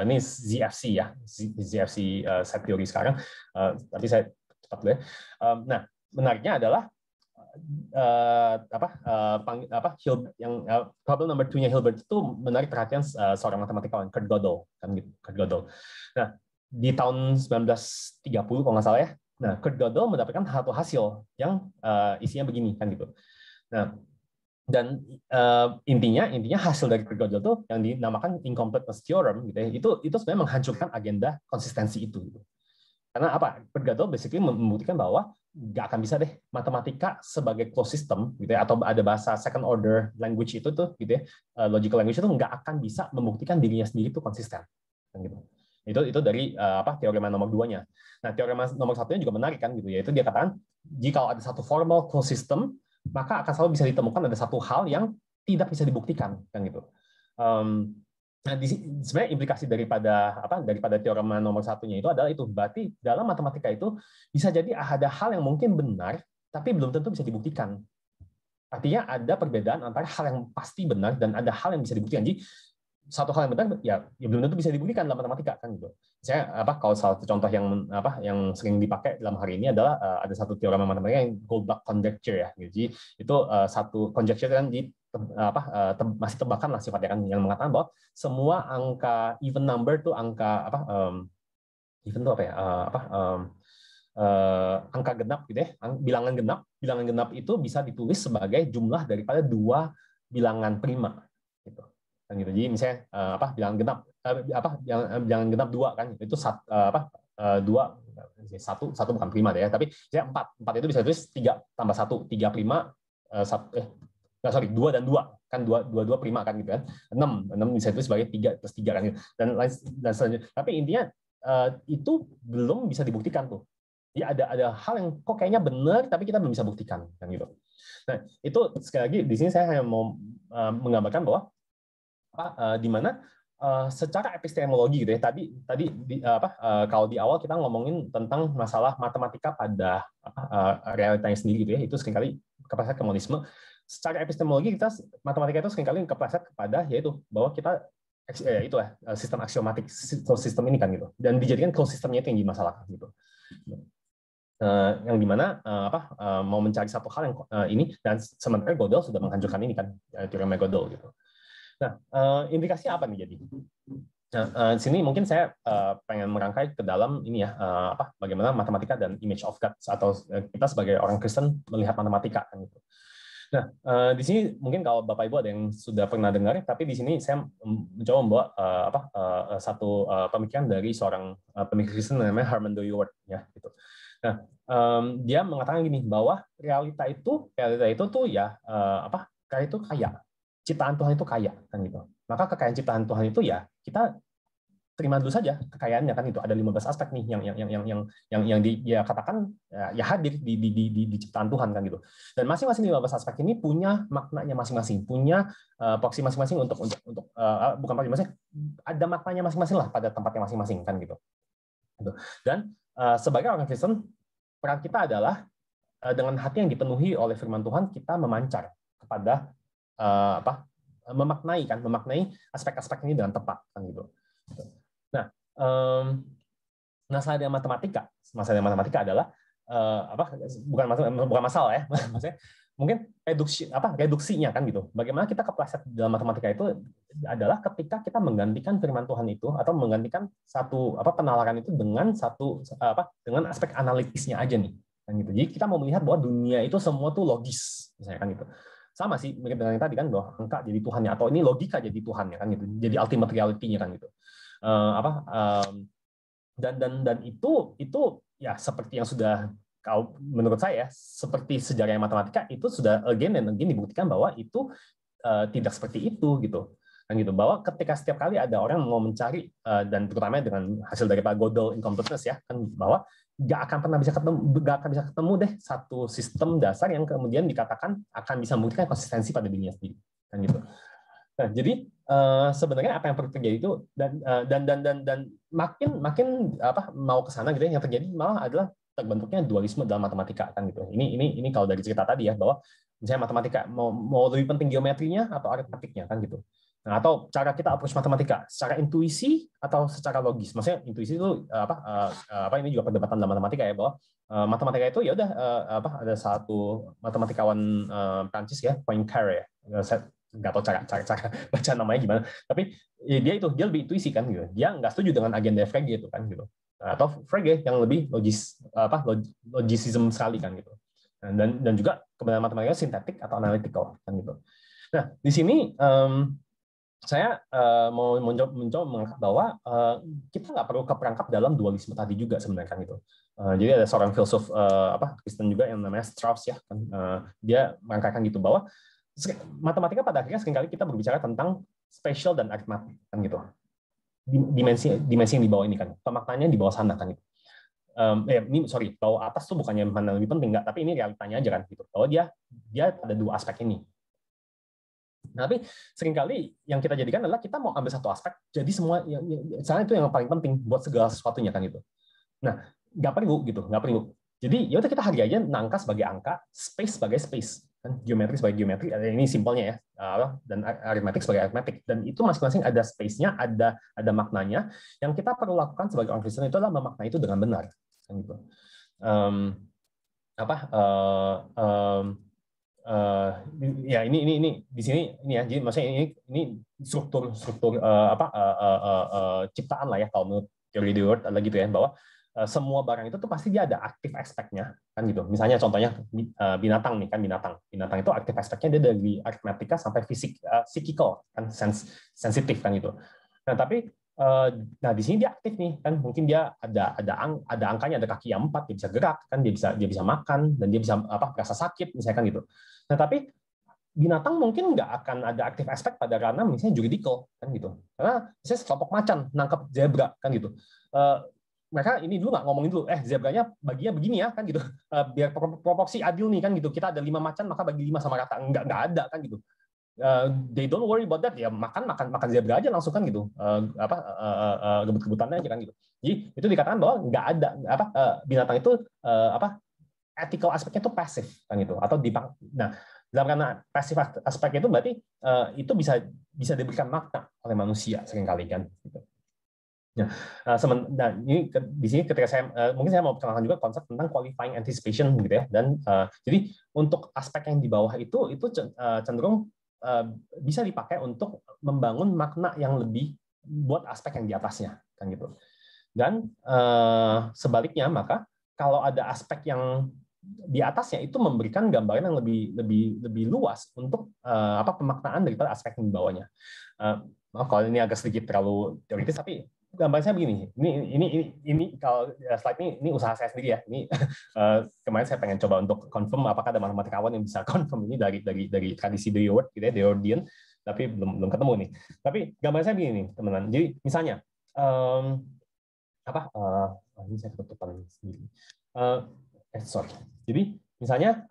ini ZFC ya, ZFC set teori sekarang, tapi saya cepat dulu ya. Nah, menariknya adalah problem nomor 2-nya Hilbert itu menarik perhatian seorang matematikawan, Kurt Gödel kan gitu, Kurt Gödel. Nah, di tahun 1930 kalau nggak salah ya. Nah, Kurt Gödel mendapatkan satu hasil yang isinya begini kan gitu. Nah, dan intinya hasil dari Kurt Gödel itu yang dinamakan incompleteness theorem gitu ya. Itu sebenarnya menghancurkan agenda konsistensi itu gitu. Karena apa? Kurt Gödel basically membuktikan bahwa nggak akan bisa deh matematika sebagai closed system gitu ya, atau ada bahasa second order language itu tuh gitu ya, logical language itu nggak akan bisa membuktikan dirinya sendiri itu konsisten kan gitu. Itu dari teorema nomor 2-nya. Nah, teorema nomor 1-nya juga menarik kan gitu, yaitu dia katakan jika ada satu formal closed system, maka akan selalu bisa ditemukan ada satu hal yang tidak bisa dibuktikan kan gitu. Nah, sebenarnya implikasi daripada teorema nomor 1-nya itu adalah itu, berarti dalam matematika itu bisa jadi ada hal yang mungkin benar tapi belum tentu bisa dibuktikan. Artinya ada perbedaan antara hal yang pasti benar dan ada hal yang bisa dibuktikan. Jadi satu hal yang benar ya belum tentu bisa dibuktikan dalam matematika kan gitu. Saya kalau salah satu contoh yang sering dipakai dalam hari ini adalah ada satu teorema matematika yang Goldbach conjecture ya. Jadi itu satu conjecture kan masih tebakan lah sifatnya kan, yang mengatakan bahwa semua angka even number tuh angka even tuh angka genap gitu ya, bilangan genap itu bisa ditulis sebagai jumlah daripada dua bilangan prima gitu. Kan gitu. Jadi misalnya bilangan genap 2 kan itu 2 satu bukan prima deh ya, tapi saya 4 itu bisa ditulis 3 tambah 1 3 prima 2 dan 2 kan 2 prima kan gitu kan, 6 bisa ditulis sebagai 3 plus 3 kan gitu. Dan selanjutnya, tapi intinya itu belum bisa dibuktikan tuh. Ya ada hal yang kok kayaknya benar tapi kita belum bisa buktikan kan gitu. Nah, itu sekali lagi di sini saya hanya mau menggambarkan bahwa di mana secara epistemologi gitu ya, tadi kalau di awal kita ngomongin tentang masalah matematika pada realitanya sendiri gitu ya, itu seringkali kepleset ke monisme. Secara epistemologi matematika itu seringkali kepleset kepada yaitu bahwa kita sistem aksiomatik, sistem ini kan gitu, dan dijadikan closed systemnya itu yang dimasalahkan gitu. Yang dimana mau mencari satu hal yang ini, dan sementara Gödel sudah menghancurkan ini kan, teorema Gödel gitu. Nah, implikasinya apa nih jadi? Nah, di sini mungkin saya pengen merangkai ke dalam ini ya, bagaimana matematika dan image of God, atau kita sebagai orang Kristen melihat matematika kan gitu. Nah, di sini mungkin kalau Bapak Ibu ada yang sudah pernah dengar, tapi di sini saya mencoba membawa satu pemikiran dari seorang pemikir Kristen namanya Herman Dooyeweerd ya gitu. Nah, dia mengatakan gini, bahwa realita itu tuh ya realita itu kaya. Ciptaan Tuhan itu kaya kan gitu. Maka kekayaan ciptaan Tuhan itu ya kita terima dulu saja kekayaannya kan, itu ada 15 aspek nih yang dia katakan ya hadir di ciptaan Tuhan kan gitu. Dan masing-masing 15 aspek ini punya maknanya masing-masing, punya porsi masing-masing untuk bukan masing-masing, ada maknanya masing-masing lah pada tempatnya masing-masing kan gitu. Dan sebagai orang Kristen, peran kita adalah dengan hati yang dipenuhi oleh firman Tuhan, kita memancar kepada memaknai aspek-aspek ini dengan tepat kan gitu. Nah, masalah dengan matematika adalah bukan masalah ya, maksudnya mungkin reduksinya kan gitu. Bagaimana kita kepleset dalam matematika itu adalah ketika kita menggantikan firman Tuhan itu atau menggantikan satu penalaran itu dengan dengan aspek analitisnya aja nih kan gitu. Jadi kita mau melihat bahwa dunia itu semua tuh logis misalnya kan gitu. Sama sih mirip dengan yang tadi kan, bahwa angka jadi Tuhannya atau ini logika jadi Tuhannya kan gitu. Jadi ultimate reality-nya kan gitu. Dan itu ya seperti yang sudah menurut saya seperti sejarah matematika itu sudah again and again dibuktikan bahwa itu tidak seperti itu gitu kan gitu, bahwa ketika setiap kali ada orang mau mencari dan terutama dengan hasil daripada Gödel incompleteness ya kan, bahwa nggak akan bisa ketemu deh satu sistem dasar yang kemudian dikatakan akan bisa membuktikan konsistensi pada dunia sendiri kan gitu. Nah, jadi sebenarnya apa yang perlu terjadi itu dan makin mau ke sana gitu ya, yang terjadi malah adalah terbentuknya dualisme dalam matematika kan gitu. Ini kalau dari cerita tadi ya, bahwa misalnya matematika mau lebih penting geometrinya atau aritmetiknya kan gitu. Nah, atau cara kita approach matematika secara intuisi atau secara logis. Maksudnya intuisi itu ini juga perdebatan dalam matematika ya, bahwa matematika itu ya udah ada satu matematikawan Prancis ya, Poincaré ya. Saya nggak tahu cara baca namanya gimana, tapi ya dia lebih intuisi kan gitu. Dia nggak setuju dengan agenda Frege itu kan gitu. Atau Frege yang lebih logisism sekali kan gitu. Dan juga kebenaran matematika sintetik atau analytical kan gitu. Nah, di sini saya mau mencoba mengangkat bahwa kita nggak perlu keperangkap dalam dualisme tadi juga sebenarnya kan gitu. Jadi ada seorang filsuf Kristen juga yang namanya Strauss ya kan, dia mengangkatkan gitu bahwa matematika pada akhirnya seringkali kita berbicara tentang spatial dan arithmetic kan gitu. Dimensi yang di bawah ini kan, pemaknaannya di bawah sana kan gitu. Bawah atas tuh bukannya mana lebih penting nggak, tapi ini realitanya aja kan gitu. Bahwa dia ada dua aspek ini. Nah, tapi seringkali yang kita jadikan adalah kita mau ambil satu aspek, jadi semua misalnya itu yang paling penting buat segala sesuatunya kan gitu. Nah, nggak perlu gitu, nggak perlu. Jadi ya udah kita hargai aja angka sebagai angka, space sebagai space, kan geometri sebagai geometri. Ini simpelnya ya, dan aritmetik sebagai aritmetik. Dan itu masing-masing ada space-nya, ada maknanya. Yang kita perlu lakukan sebagai orang Kristen itu adalah memaknai itu dengan benar, kan gitu. Ya ini di sini ini ya, jadi maksudnya ini struktur ciptaan lah ya kalau menurut teori the word adalah gitu ya, bahwa semua barang itu tuh pasti dia ada aktif aspeknya kan gitu. Misalnya contohnya binatang nih kan, binatang itu aktif aspeknya dia dari aritmetika sampai physical kan, sensitif kan gitu. Nah tapi nah di sini dia aktif nih kan, mungkin dia ada angkanya, ada kaki yang 4, dia bisa gerak kan, dia bisa makan, dan dia bisa merasa sakit misalnya kan gitu. Nah tapi binatang mungkin nggak akan ada aktif aspek pada ranah misalnya juridical kan gitu, karena misalnya sekelompok macan nangkap zebra kan gitu, mereka ini dulu nggak ngomongin dulu zebranya baginya begini ya kan gitu, biar proporsi adil nih kan gitu, kita ada 5 macan maka bagi 5 sama rata, nggak ada kan gitu. They don't worry about that, ya makan zebra aja langsung kan gitu, rebut-rebutannya aja kan gitu. Jadi itu dikatakan bahwa nggak ada binatang itu ethical aspeknya itu pasif kan gitu, atau nah dalam karena pasif aspek itu berarti itu bisa diberikan makna oleh manusia seringkali kan gitu. Nah, ini di sini ketika saya mungkin saya mau perkenalkan juga konsep tentang qualifying anticipation gitu ya, dan jadi untuk aspek yang di bawah itu cenderung bisa dipakai untuk membangun makna yang lebih buat aspek yang di atasnya kan gitu. Dan sebaliknya, maka kalau ada aspek yang di atasnya itu memberikan gambaran yang lebih luas untuk pemaknaan daripada aspek yang di bawahnya. Kalau ini agak sedikit terlalu teoritis, tapi gambar saya begini. Ini kalau slide ini usaha saya sendiri ya. Ini kemarin saya pengen coba untuk confirm apakah ada matematikawan yang bisa confirm ini dari tradisi Dewey gitu ya, Dewardian, tapi belum ketemu nih. Tapi gambar saya begini, teman-teman. Jadi misalnya Ini saya ketutupan sendiri. Sorry. Jadi misalnya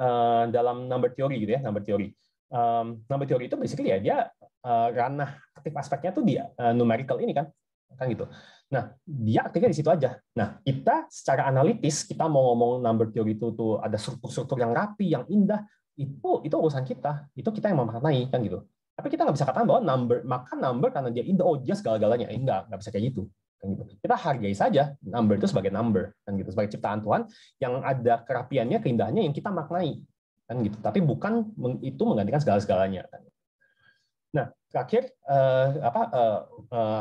dalam number theory gitu ya, number theory itu basically ya dia ranah aktif aspeknya tuh dia numerical ini kan gitu. Nah, dia aktifnya di situ aja. Nah, kita secara analitis kita mau ngomong number theory itu tuh ada struktur-struktur yang rapi, yang indah, itu urusan kita. Itu kita yang memaknai kan gitu. Tapi kita nggak bisa katakan bahwa number karena dia indah, dia segala-galanya. Nggak bisa kayak gitu. Kan gitu. Kita hargai saja number itu sebagai number kan gitu, sebagai ciptaan Tuhan yang ada kerapiannya, keindahannya yang kita maknai kan gitu. Tapi bukan itu menggantikan segala-galanya kan. Nah, terakhir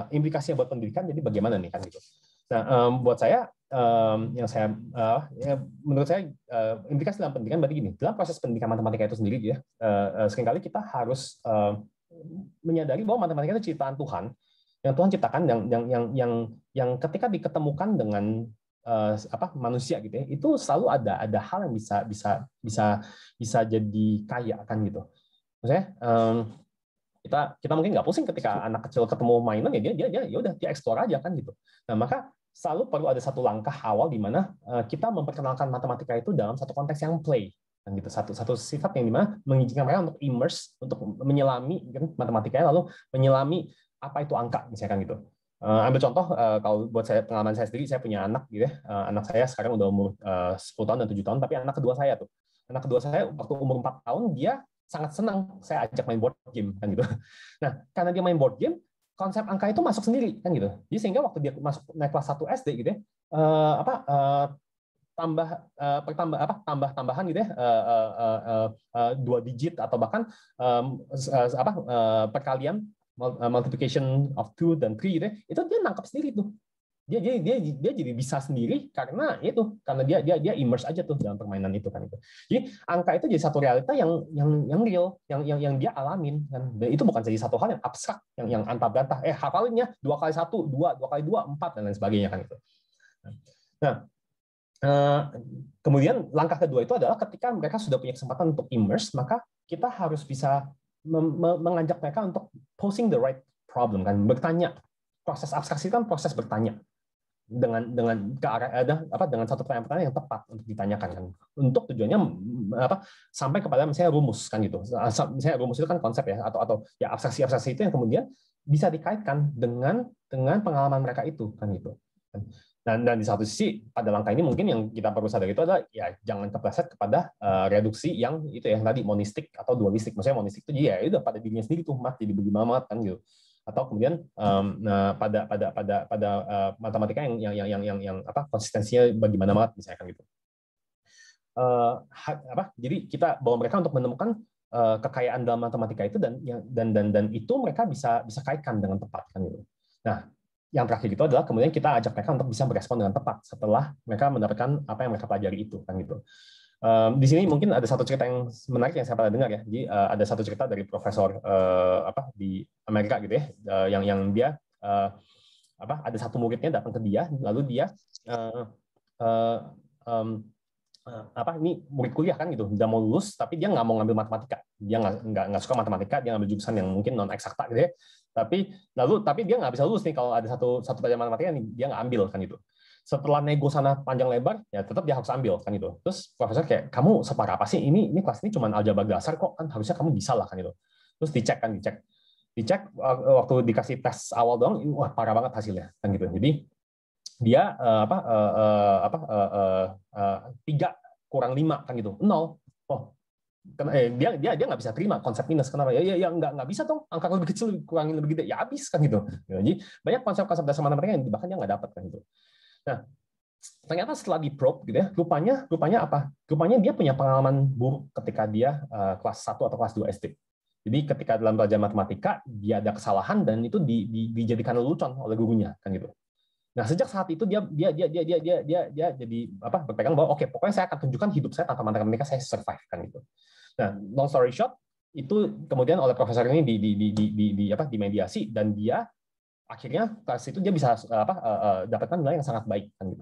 implikasinya buat pendidikan jadi bagaimana nih kan gitu. Nah, buat saya menurut saya implikasi dalam pendidikan berarti gini, dalam proses pendidikan matematika itu sendiri ya, seringkali kita harus menyadari bahwa matematika itu ciptaan Tuhan yang Tuhan ciptakan yang ketika diketemukan dengan manusia gitu ya, itu selalu ada hal yang bisa jadi kaya kan gitu. Maksudnya kita mungkin nggak pusing ketika anak kecil ketemu mainan ya dia explore aja kan gitu. Nah, maka selalu perlu ada satu langkah awal di mana kita memperkenalkan matematika itu dalam satu konteks yang play kan gitu. Satu sifat yang dimana mengizinkan mereka untuk immerse, untuk menyelami kan, matematikanya, lalu menyelami apa itu angka misalkan gitu. Ambil contoh, kalau buat saya, pengalaman saya sendiri, saya punya anak gitu ya. Anak saya sekarang udah umur 10 tahun dan 7 tahun, tapi anak kedua saya waktu umur 4 tahun dia sangat senang saya ajak main board game kan gitu. Nah, karena dia main board game, konsep angka itu masuk sendiri kan gitu. Jadi sehingga waktu dia masuk naik kelas 1 SD gitu ya, tambahan gitu ya, 2 digit atau bahkan perkalian multiplication of 2 dan 3 gitu ya, itu dia nangkap sendiri tuh. Dia jadi bisa sendiri karena dia immerse aja tuh dalam permainan itu kan itu. Jadi angka itu jadi satu realita yang real, yang dia alamin kan. Dan itu bukan jadi satu hal yang abstrak, yang antah-bantah. Hafalinnya 2 kali 1 2, 2 kali 2 4 dan lain sebagainya kan itu. Nah, kemudian langkah kedua itu adalah ketika mereka sudah punya kesempatan untuk immerse, maka kita harus bisa mengajak mereka untuk posing the right problem kan, bertanya. Proses abstraksi kan proses bertanya dengan ke arah dengan satu pertanyaan yang tepat untuk ditanyakan kan, untuk tujuannya sampai kepada misalnya rumus kan gitu. Misalnya rumus itu kan konsep ya, atau ya abstraksi itu yang kemudian bisa dikaitkan dengan pengalaman mereka itu kan gitu. Dan di satu sisi pada langkah ini mungkin yang kita perlu sadari itu adalah ya jangan kepleset kepada reduksi yang itu ya tadi monistik atau dualistik. Maksudnya monistik itu ya udah pada dirinya sendiri tuh mat jadi bagaimana mat kan gitu. Atau kemudian pada matematika yang konsistensinya bagaimana banget misalkan gitu. Jadi kita bawa mereka untuk menemukan kekayaan dalam matematika itu dan itu mereka bisa kaitkan dengan tepat kan gitu. Nah, yang terakhir itu adalah kemudian kita ajak mereka untuk bisa berespon dengan tepat setelah mereka mendapatkan apa yang mereka pelajari itu kan gitu. Di sini mungkin ada satu cerita yang menarik yang saya pernah dengar ya. Jadi ada satu cerita dari profesor di Amerika gitu ya, yang dia ada satu muridnya datang ke dia, lalu dia ini murid kuliah kan gitu, udah mau lulus tapi dia nggak mau ngambil matematika, dia nggak suka matematika, dia ngambil jurusan yang mungkin non eksakta gitu ya. Tapi dia nggak bisa lulus nih kalau ada satu pelajaran matematika yang dia nggak ambil kan gitu. Setelah nego sana panjang lebar, ya tetap dia harus ambil kan itu. Terus profesor kayak, kamu separah apa sih? Ini kelas ini cuma aljabar dasar kok, kan harusnya kamu bisa lah kan itu. Terus dicek waktu dikasih tes awal doang, wah parah banget hasilnya kan gitu. Jadi dia 3 kurang 5 kan gitu, 0. Oh, dia nggak bisa terima konsep minus. Kenapa? Ya nggak bisa dong, angka lebih kecil kurangin lebih gede, ya habis kan gitu. Jadi banyak konsep-konsep dasar matematika yang bahkan dia nggak dapat kan gitu. Nah, ternyata setelah di probe gitu ya, rupanya apa? Rupanya dia punya pengalaman buruk ketika dia kelas 1 atau kelas 2 SD. Jadi ketika dalam pelajaran matematika dia ada kesalahan dan itu dijadikan lelucon oleh gurunya kan gitu. Nah, sejak saat itu dia jadi berpegang bahwa oke, pokoknya saya akan tunjukkan hidup saya tanpa matematika saya survive kan gitu. Nah, long story short, itu kemudian oleh profesor ini dimediasi dan dia akhirnya kelas itu dia bisa dapatkan nilai yang sangat baik kan gitu.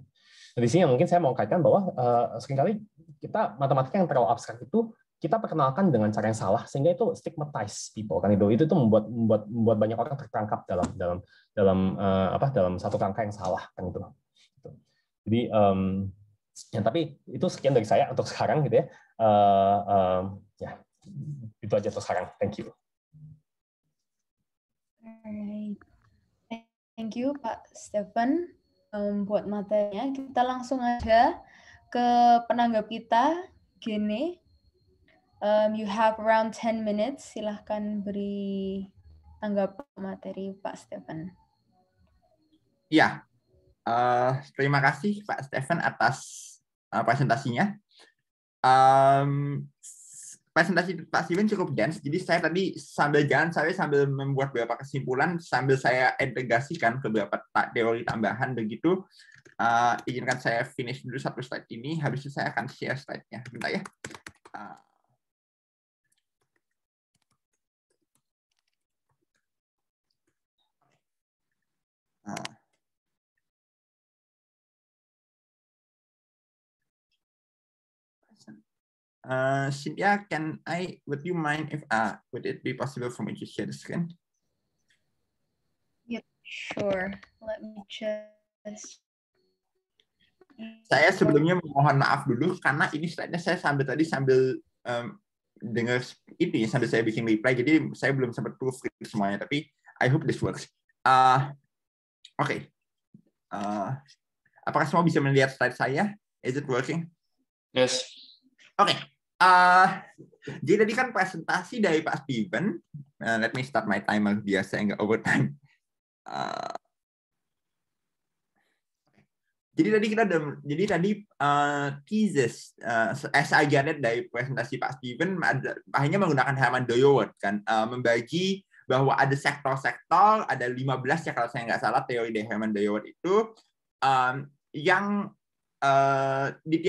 Nah, di sini mungkin saya mau kaitkan bahwa seringkali kita matematika yang terlalu abstrak itu kita perkenalkan dengan cara yang salah sehingga itu stigmatize people kan, itu membuat banyak orang terperangkap dalam satu kerangka yang salah kan itu. Jadi ya, tapi itu sekian dari saya untuk sekarang gitu ya. Ya itu aja untuk sekarang. Thank you. Alright. Thank you Pak Stephen buat materinya. Kita langsung aja ke penanggap kita, Gene. You have around 10 minutes. Silahkan beri tanggapan materi Pak Stephen. Ya, terima kasih Pak Stephen atas presentasinya. Presentasi Pak Stephen cukup dense, jadi saya tadi sambil jalan, saya sambil membuat beberapa kesimpulan, sambil saya integrasikan ke beberapa teori tambahan begitu. Izinkan saya finish dulu satu slide ini, habis itu saya akan share slide-nya. Bentar ya. Cynthia, would you mind if would it be possible for me to share the screen? Yep, sure. Let me just. Saya sebelumnya mohon maaf dulu karena ini slide-nya saya sambil dengar itu ya, sambil saya bikin reply, jadi saya belum sempat proofread semuanya, tapi I hope this works. Oke. Apakah semua bisa melihat slide saya? Is it working? Yes. Oke. Jadi tadi kan presentasi dari Pak Stephen. Let me start my timer biar saya nggak overtime. Jadi tadi thesis as I get it dari presentasi Pak Stephen hanya menggunakan Herman Dooyeweerd kan, membagi bahwa ada sektor-sektor, ada 15 ya kalau saya nggak salah teori dari Herman Dooyeweerd itu yang di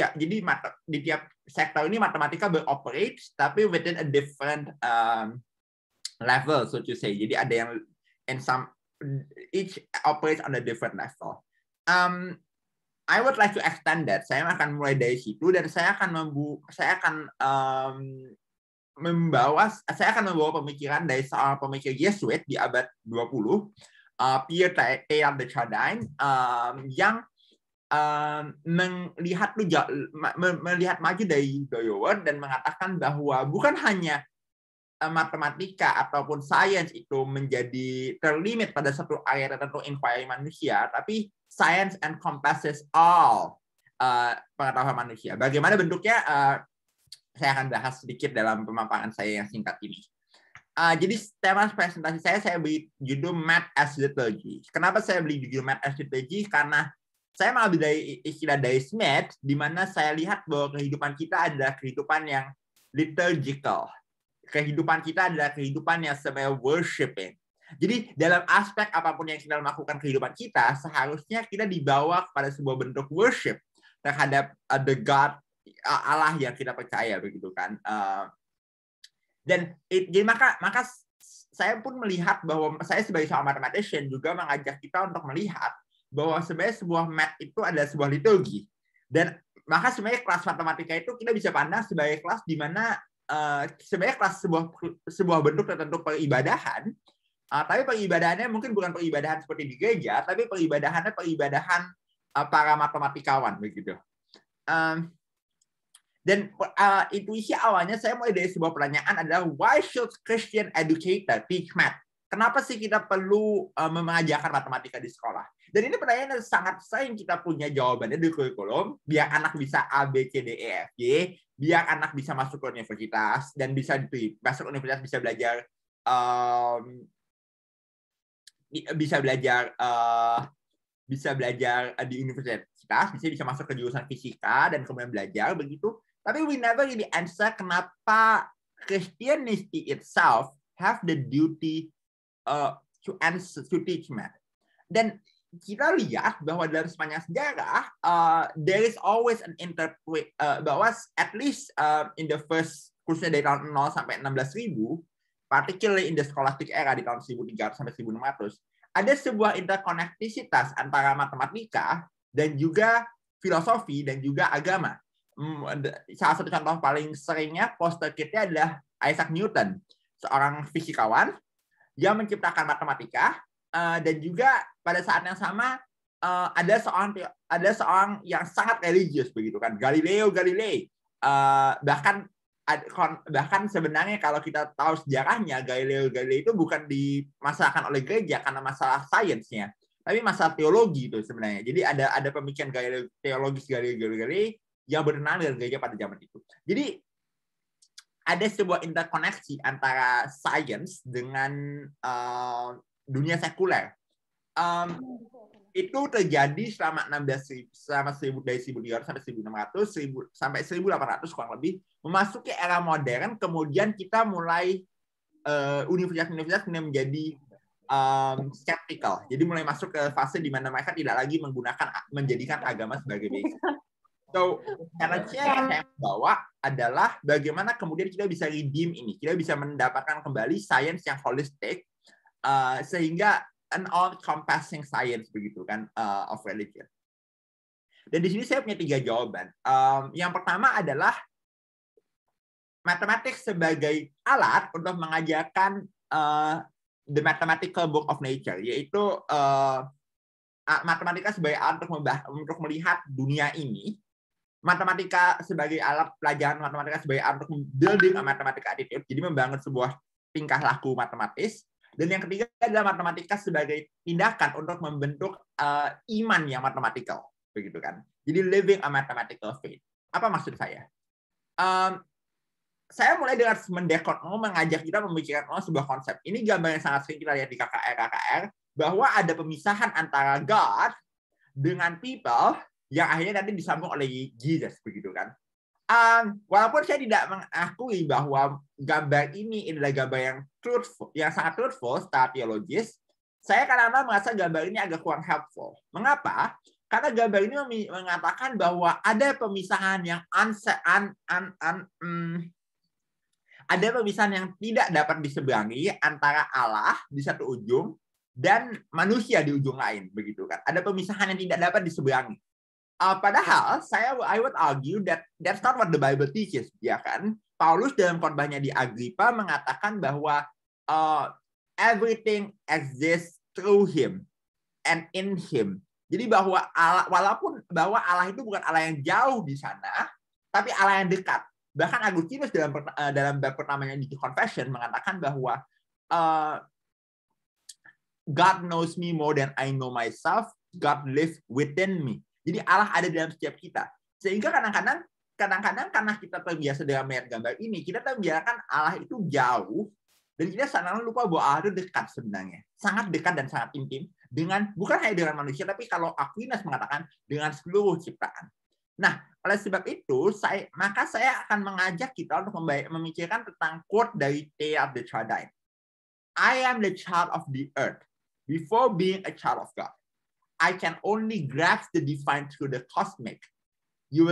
tiap sektor ini matematika beroperate tapi within a different level, so to say. Jadi ada yang each operates on a different level. I would like to extend that. Saya akan mulai dari situ dan saya akan membawa pemikiran dari seorang pemikir Yesuit di abad 20, Pierre Teilhard de Chardin, yang melihat maju dari Dooyeweerd dan mengatakan bahwa bukan hanya matematika ataupun sains itu menjadi terlimit pada satu area tertentu inquiry manusia, tapi science encompasses all pengetahuan manusia. Bagaimana bentuknya? Saya akan bahas sedikit dalam pemaparan saya yang singkat ini. Jadi tema presentasi saya beri judul Math as Liturgy. Kenapa saya beri judul Math as Liturgy? Karena saya mengambil dari istilah dari Smith, di mana saya lihat bahwa kehidupan kita adalah kehidupan yang liturgical. Kehidupan kita adalah kehidupan yang sebenarnya worshiping. Jadi dalam aspek apapun yang kita lakukan kehidupan kita, seharusnya kita dibawa kepada sebuah bentuk worship terhadap the God, Allah yang kita percaya, begitu kan. Jadi maka saya pun melihat bahwa saya sebagai seorang mathematician juga mengajak kita untuk melihat bahwa sebenarnya sebuah math itu adalah sebuah liturgi. Dan maka sebenarnya kelas matematika itu kita bisa pandang sebagai kelas di mana sebenarnya kelas sebuah bentuk tertentu peribadahan, tapi peribadahannya mungkin bukan peribadahan seperti di gereja, tapi peribadahan para matematikawan begitu. Dan intuisi awalnya saya mulai dari sebuah pertanyaan adalah why should Christian educator teach math? Kenapa sih kita perlu mengajarkan matematika di sekolah? Dan ini pertanyaan yang sangat sering kita punya jawabannya di kurikulum, biar anak bisa A, B, C, D, E, F, G, biar anak bisa masuk ke universitas, dan masuk ke universitas bisa belajar di universitas, bisa masuk ke jurusan fisika, dan kemudian belajar, begitu. Tapi we never really answer kenapa Christianity itself have the duty to teach math. Dan kita lihat bahwa dalam sepanjang sejarah there is always an bahwa at least in the first, khususnya dari tahun 0 sampai 16.000, particularly in the scholastic era di tahun 1300 sampai 1600, ada sebuah interkonektisitas antara matematika dan juga filosofi dan juga agama. salah satu contoh paling seringnya poster kitnya adalah Isaac Newton, seorang fisikawan yang menciptakan matematika, dan juga pada saat yang sama ada seorang yang sangat religius begitu kan, Galileo Galilei. Bahkan sebenarnya kalau kita tahu sejarahnya, Galileo Galilei itu bukan dimasalahkan oleh gereja karena masalah sainsnya, tapi masalah teologi itu sebenarnya. Jadi ada pemikiran teologis Galileo Galilei yang bertentangan dengan gereja pada zaman itu. Jadi ada sebuah interkoneksi antara sains dengan dunia sekuler. Itu terjadi selama dari 1900 sampai 1600 sampai 1800 kurang lebih, memasuki era modern. Kemudian kita mulai universitas-universitas menjadi skeptical. Jadi mulai masuk ke fase di mana mereka tidak lagi menjadikan agama sebagai basic. So, challenge-nya yang saya bawa adalah bagaimana kemudian kita bisa redeem ini, kita bisa mendapatkan kembali sains yang holistik, sehingga an all-encompassing science begitu kan, of religion. Dan di sini saya punya 3 jawaban. Yang pertama adalah matematik sebagai alat untuk mengajarkan the mathematical book of nature, yaitu matematika sebagai alat untuk melihat dunia ini, matematika sebagai alat pelajaran matematika sebagai alat untuk building a mathematical attitude, jadi membangun sebuah tingkah laku matematis. Dan yang ketiga adalah matematika sebagai tindakan untuk membentuk iman yang matematikal, begitu kan? Jadi living a mathematical faith. Apa maksud saya? Saya mulai dengan mengajak kita memikirkan sebuah konsep. Ini gambar yang sangat sering kita lihat di KKR, bahwa ada pemisahan antara God dengan people yang akhirnya nanti disambung oleh Jesus, begitu kan? Walaupun saya tidak mengakui bahwa gambar ini adalah gambar yang sangat truthful secara teologis, saya kadang-kadang merasa gambar ini agak kurang helpful. Mengapa? Karena gambar ini mengatakan bahwa ada pemisahan yang ada pemisahan yang tidak dapat diseberangi antara Allah di satu ujung dan manusia di ujung lain, begitu kan? Ada pemisahan yang tidak dapat diseberangi. Padahal I would argue that that's not what the Bible teaches, ya kan? Paulus dalam khotbahnya di Agrippa mengatakan bahwa everything exists through him and in him. Jadi bahwa bahwa Allah itu bukan Allah yang jauh di sana, tapi Allah yang dekat. Bahkan Agustinus dalam bab pertamanya di Confession mengatakan bahwa God knows me more than I know myself. God lives within me. Jadi Allah ada dalam setiap kita. Sehingga kadang-kadang karena kita terbiasa dengan melihat gambar ini, kita terbiasakan Allah itu jauh, dan kita selalu lupa bahwa Allah itu dekat sebenarnya. Sangat dekat dan sangat intim, bukan hanya dengan manusia, tapi kalau Aquinas mengatakan dengan seluruh ciptaan. Nah, oleh sebab itu, maka saya akan mengajak kita untuk memikirkan tentang quote dari Teilhard de Chardin. I am the child of the earth before being a child of God. I can only grasp the divine through the cosmic. You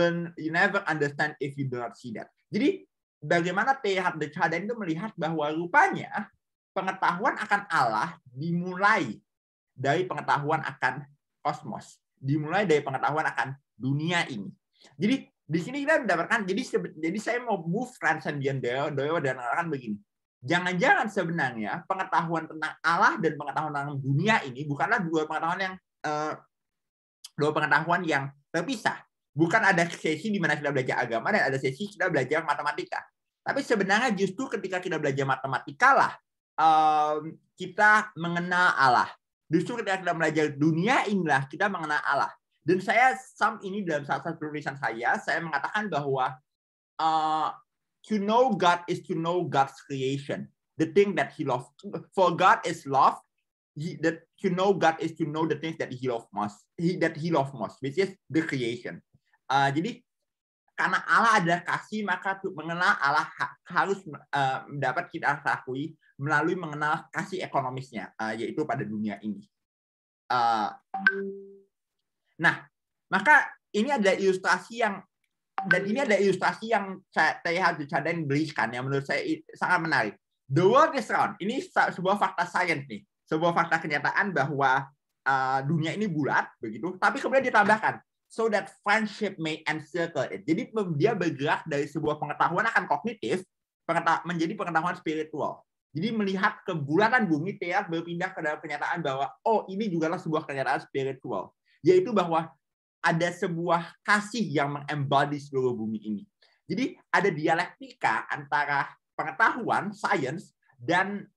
never understand if you do not see that. Jadi, bagaimana Teilhard de Chardin itu melihat bahwa rupanya pengetahuan akan Allah dimulai dari pengetahuan akan kosmos, dimulai dari pengetahuan akan dunia ini. Jadi di sini kita mendapatkan, jadi saya mau move transcendent dan mengatakan begini. Jangan-jangan sebenarnya pengetahuan tentang Allah dan pengetahuan tentang dunia ini bukanlah dua pengetahuan yang terpisah. Bukan ada sesi di mana kita belajar agama dan ada sesi kita belajar matematika. Tapi sebenarnya justru ketika kita belajar matematika lah kita mengenal Allah. Justru ketika kita belajar dunia inilah kita mengenal Allah. Dan saya ini dalam salah satu tulisan saya mengatakan bahwa to know God is to know God's creation, the thing that He loves. For God is love. That to know God is to know the things that He loves most. That He loves most, which is the creation. Jadi karena Allah adalah kasih, maka mengenal Allah harus dapat kita akui melalui mengenal kasih ekonomisnya, yaitu pada dunia ini. Nah, maka ini ada ilustrasi yang Teilhard de Chardin berikan yang menurut saya sangat menarik. The world is round. Ini sebuah fakta sains nih, sebuah fakta kenyataan bahwa dunia ini bulat begitu. Tapi kemudian ditambahkan so that friendship may encircle it. Jadi dia bergerak dari sebuah pengetahuan akan kognitif menjadi pengetahuan spiritual. Jadi melihat kebulatan bumi Theia berpindah ke dalam kenyataan bahwa ini jugalah sebuah kenyataan spiritual, yaitu bahwa ada sebuah kasih yang mengembody seluruh bumi ini. Jadi ada dialektika antara pengetahuan science dan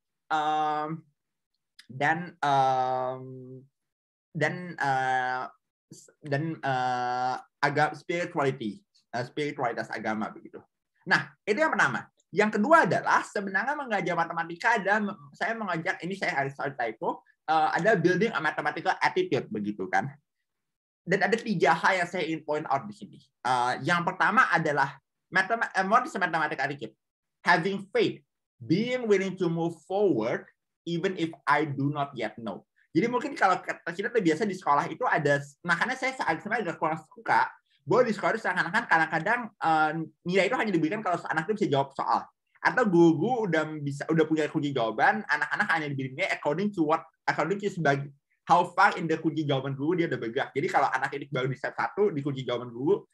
spiritualitas agama begitu. Nah, itu yang pertama. Yang kedua adalah sebenarnya mengajar matematika adalah saya mengajak ini saya harus typo ada building a mathematical attitude begitu kan. Dan ada 3 hal yang saya ingin point out di sini. Yang pertama adalah what is a mathematical attitude? Having faith, being willing to move forward even if I do not yet know. Jadi mungkin kalau kita terbiasa di sekolah itu ada, makanya saya sebenarnya agak kurang suka bahwa di sekolah itu seakan-akan kadang-kadang nilai itu hanya diberikan kalau anak itu bisa jawab soal, atau guru udah punya kunci jawaban, anak-anak hanya diberi nilai according to sebagai how far in the kunci jawaban guru dia udah bergerak. Jadi kalau anak ini baru di step 1 di kunci jawaban guru,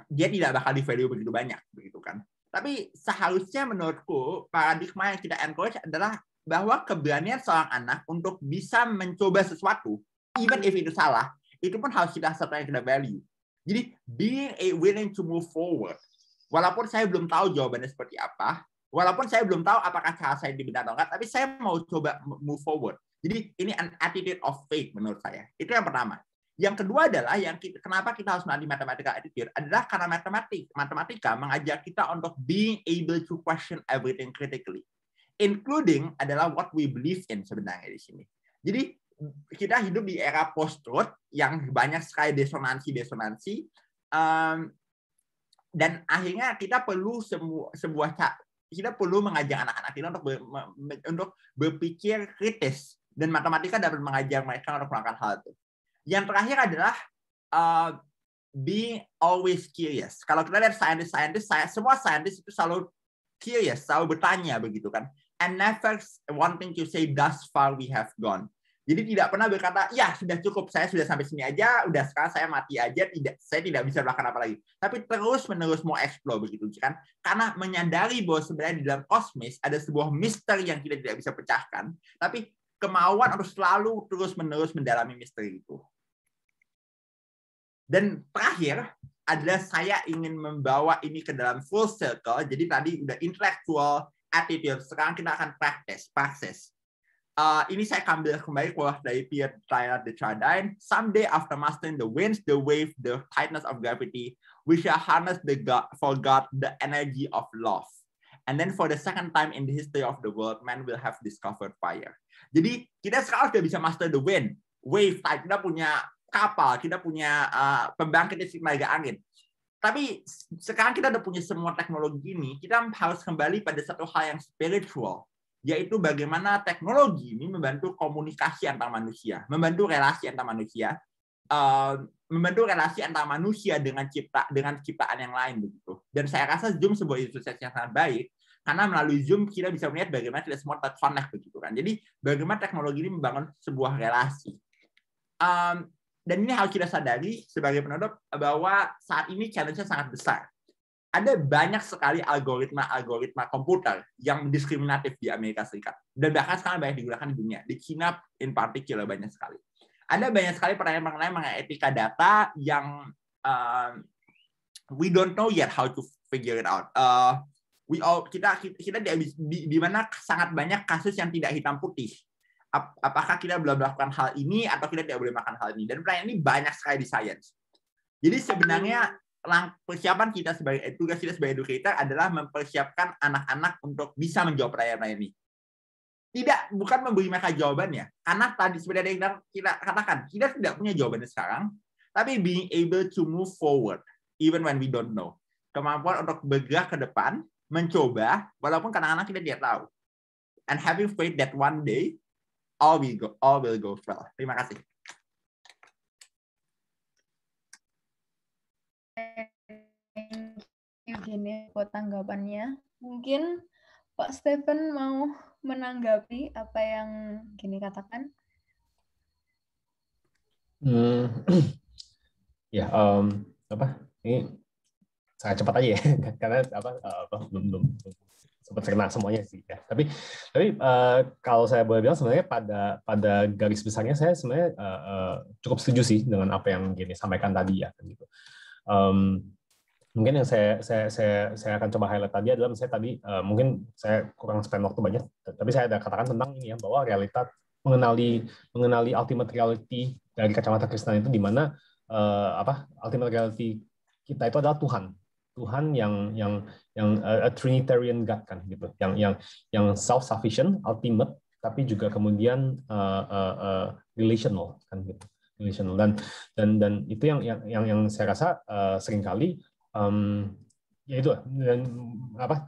dia tidak bakal di value begitu banyak begitu kan. Tapi seharusnya menurutku paradigma yang kita encourage adalah bahwa keberanian seorang anak untuk bisa mencoba sesuatu, even if itu salah, itu pun harus satu yang kita value. Jadi being willing to move forward, walaupun saya belum tahu jawabannya seperti apa, walaupun saya belum tahu apakah cara saya benar atau enggak, tapi saya mau coba move forward. Jadi ini an attitude of faith menurut saya. Itu yang pertama. Yang kedua adalah kenapa kita harus melatih mathematical attitude adalah karena matematika mengajak kita untuk being able to question everything critically, including adalah what we believe in sebenarnya di sini. Jadi kita hidup di era post-truth yang banyak sekali desonansi, dan akhirnya kita perlu kita perlu mengajak anak-anak kita untuk berpikir kritis, dan matematika dapat mengajar mereka untuk melakukan hal itu. Yang terakhir adalah being always curious. Kalau kita lihat semua scientist itu selalu curious, selalu bertanya begitu kan, and never wanting to say thus far we have gone. Jadi tidak pernah berkata, ya sudah cukup, saya sudah sampai sini aja, udah sekarang saya mati aja, saya tidak bisa melakukan apa lagi. Tapi terus-menerus mau explore begitu kan? Karena menyadari bahwa sebenarnya di dalam kosmos ada sebuah misteri yang kita tidak bisa pecahkan, tapi kemauan untuk selalu terus-menerus mendalami misteri itu. Dan terakhir adalah saya ingin membawa ini ke dalam full circle. Jadi tadi udah intellectual attitude, sekarang kita akan praktis. Ini saya ambil kembali quote dari Pierre Teilhard de Chardin. Someday after mastering the winds, the wave, the tightness of gravity, we shall harness for God the energy of love. And then for the second time in the history of the world, man will have discovered fire. Jadi kita sekarang sudah bisa master the wind, wave, tide. Kita punya kapal, kita punya pembangkit listrik tenaga angin. Tapi sekarang kita udah punya semua teknologi ini, kita harus kembali pada satu hal yang spiritual, yaitu bagaimana teknologi ini membantu komunikasi antar manusia, membantu relasi antar manusia, dengan ciptaan yang lain begitu. Dan saya rasa Zoom sebuah institusi yang sangat baik, karena melalui Zoom kita bisa melihat bagaimana kita semua terconnect begitu kan. Jadi bagaimana teknologi ini membangun sebuah relasi. Dan ini harus kita sadari sebagai penutup bahwa saat ini challenge-nya sangat besar. Ada banyak sekali algoritma komputer yang diskriminatif di Amerika Serikat. Dan bahkan sekarang banyak digunakan di dunia. Di China in particular banyak sekali. Ada banyak sekali pertanyaan mengenai etika data yang we don't know yet how to figure it out. Kita di mana sangat banyak kasus yang tidak hitam putih. Apakah kita boleh melakukan hal ini atau kita tidak boleh melakukan hal ini? Dan pertanyaan ini banyak sekali di science. Jadi sebenarnya persiapan kita tugas kita sebagai educator adalah mempersiapkan anak-anak untuk bisa menjawab pertanyaan ini. Bukan memberi mereka jawabannya, karena tadi sebenarnya yang kita katakan kita tidak punya jawabannya sekarang, tapi being able to move forward even when we don't know. Kemampuan untuk bergerak ke depan, mencoba walaupun kadang-kadang kita tidak tahu, and having faith that one day all will go well. Terima kasih. Gini buat tanggapannya. Mungkin Pak Stephen mau menanggapi apa yang Gini katakan? Ya, apa ini sangat cepat aja ya, karena belum sempat kena semuanya sih ya. Tapi kalau saya boleh bilang sebenarnya pada garis besarnya saya sebenarnya cukup setuju sih dengan apa yang Gini sampaikan tadi ya, gitu. Mungkin yang saya akan coba highlight tadi adalah misalnya tadi mungkin saya kurang spend waktu banyak, tapi saya ada katakan tentang ini ya, bahwa realitas mengenali ultimate reality dari kacamata Kristen itu di mana ultimate reality kita itu adalah Tuhan yang a Trinitarian God kan gitu, yang self sufficient, ultimate, tapi juga kemudian relational kan gitu, relational, dan itu yang saya rasa seringkali ya itu, dan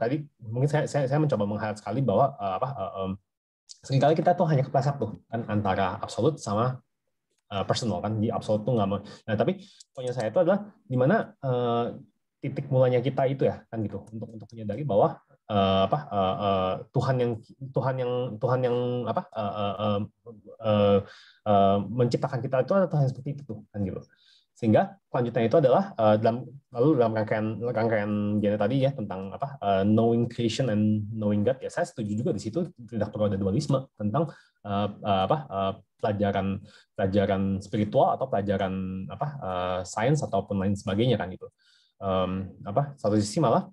tadi mungkin saya mencoba mengharap sekali bahwa seringkali kita tuh hanya kepleset tuh kan antara absolut sama personal kan, di absolut tuh nggak mau. Nah tapi poinnya saya itu adalah di mana titik mulanya kita itu ya kan gitu, untuk menyadari bahwa Tuhan yang menciptakan kita itu adalah Tuhan yang seperti itu tuh kan gitu. Sehingga selanjutnya itu adalah dalam rangkaian Gina tadi ya tentang knowing creation and knowing God, ya saya setuju juga di situ tidak perlu ada dualisme tentang pelajaran spiritual atau pelajaran sains ataupun lain sebagainya kan gitu. Satu sisi malah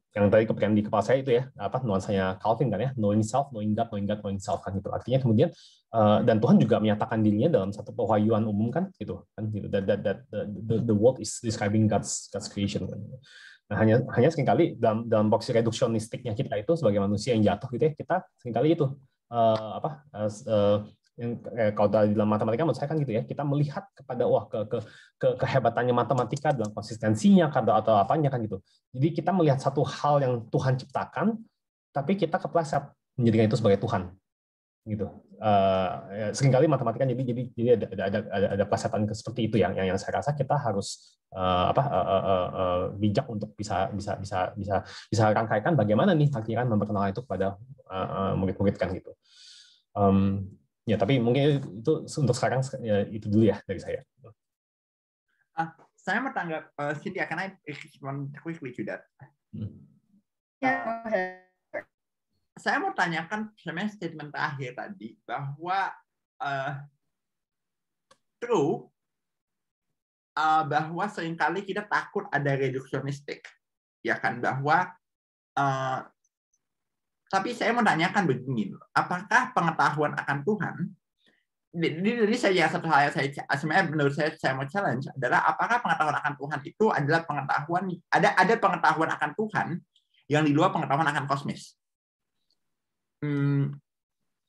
yang tadi kepikiran di kepala saya itu ya, nuansanya Calvin kan ya, knowing self, knowing God, knowing self kan gitu. Artinya kemudian dan Tuhan juga menyatakan dirinya dalam satu pewahyuan umum kan gitu. That the world is describing God's creation kan. Nah, hanya seringkali dalam box reduksionistiknya kita itu sebagai manusia yang jatuh gitu ya, kita seringkali itu yang kalau dalam matematika menurut saya kan gitu ya, kita melihat kepada kehebatannya matematika dalam konsistensinya atau apanya kan gitu. Jadi kita melihat satu hal yang Tuhan ciptakan, tapi kita kepleset menjadikan itu sebagai Tuhan gitu. Seringkali matematika jadi ada plesetan seperti itu yang saya rasa kita harus bijak untuk bisa rangkaikan bagaimana nih takdiran memperkenalkan itu kepada murid-murid kan gitu. Ya, tapi mungkin itu untuk sekarang ya, itu dulu ya dari saya. Saya mau tanggap, Cynthia, can I respond quickly to that? Saya mau tanyakan sebenarnya statement terakhir tadi bahwa true bahwa seringkali kita takut ada reduksionistik, ya kan, bahwa tapi saya mau tanyakan begini, apakah pengetahuan akan Tuhan, jadi satu hal yang sebenarnya menurut saya mau challenge adalah apakah pengetahuan akan Tuhan itu adalah pengetahuan, ada pengetahuan akan Tuhan yang di luar pengetahuan akan kosmis.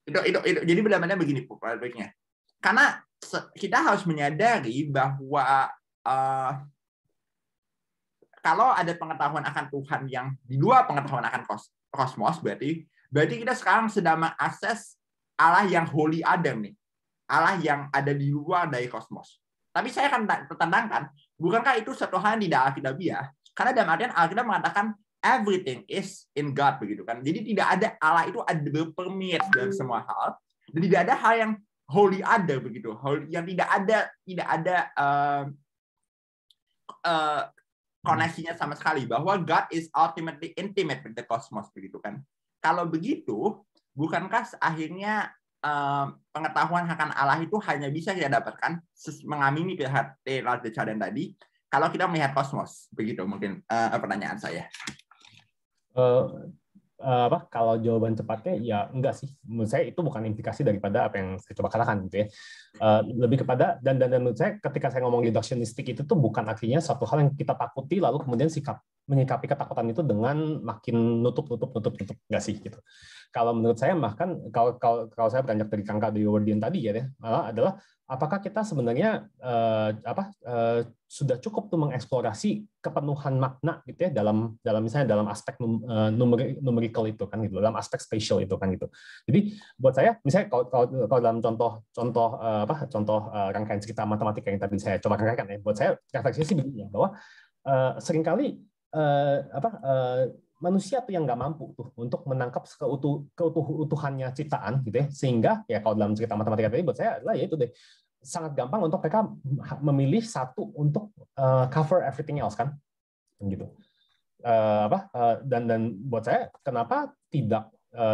Itu jadi benar-benar begini baiknya, karena kita harus menyadari bahwa kalau ada pengetahuan akan Tuhan yang di luar pengetahuan akan kosmos, berarti kita sekarang sedang mengakses Allah yang holy Adam nih, Allah yang ada di luar dari kosmos. Tapi saya akan pertentangkan, bukankah itu satu hal yang tidak alkitabiah? Karena dalam artian Alkitab mengatakan everything is in God, begitu kan. Jadi tidak ada Allah itu ada berpermit dalam semua hal, dan tidak ada hal yang holy ada begitu, yang tidak ada koneksinya sama sekali, bahwa God is ultimately intimate with the cosmos, begitu kan. Kalau begitu, bukankah akhirnya pengetahuan akan Allah itu hanya bisa kita dapatkan mengamini pihak Chardan tadi kalau kita melihat kosmos, begitu mungkin pertanyaan saya. Kalau jawaban cepatnya ya enggak sih, menurut saya itu bukan implikasi daripada apa yang saya coba katakan gitu ya. Lebih kepada dan menurut saya ketika saya ngomong reduksionistik itu tuh bukan artinya satu hal yang kita takuti lalu kemudian menyikapi ketakutan itu dengan makin nutup enggak sih gitu. Kalau menurut saya bahkan kalau saya beranjak dari Kangka di Wardian tadi ya adalah apakah kita sebenarnya sudah cukup tuh mengeksplorasi kepenuhan makna gitu ya dalam misalnya dalam aspek numerical itu kan gitu, dalam aspek spatial itu kan gitu. Jadi buat saya misalnya kalau dalam contoh rangkaian cerita matematika yang tadi saya coba rangkaikan ya, buat saya refleksinya sih begini ya, bahwa seringkali manusia tuh yang nggak mampu tuh untuk menangkap keutuhannya ciptaan gitu ya, sehingga ya kalau dalam cerita matematika tadi buat saya adalah ya itu deh, sangat gampang untuk mereka memilih satu untuk cover everything else kan gitu. Dan buat saya kenapa tidak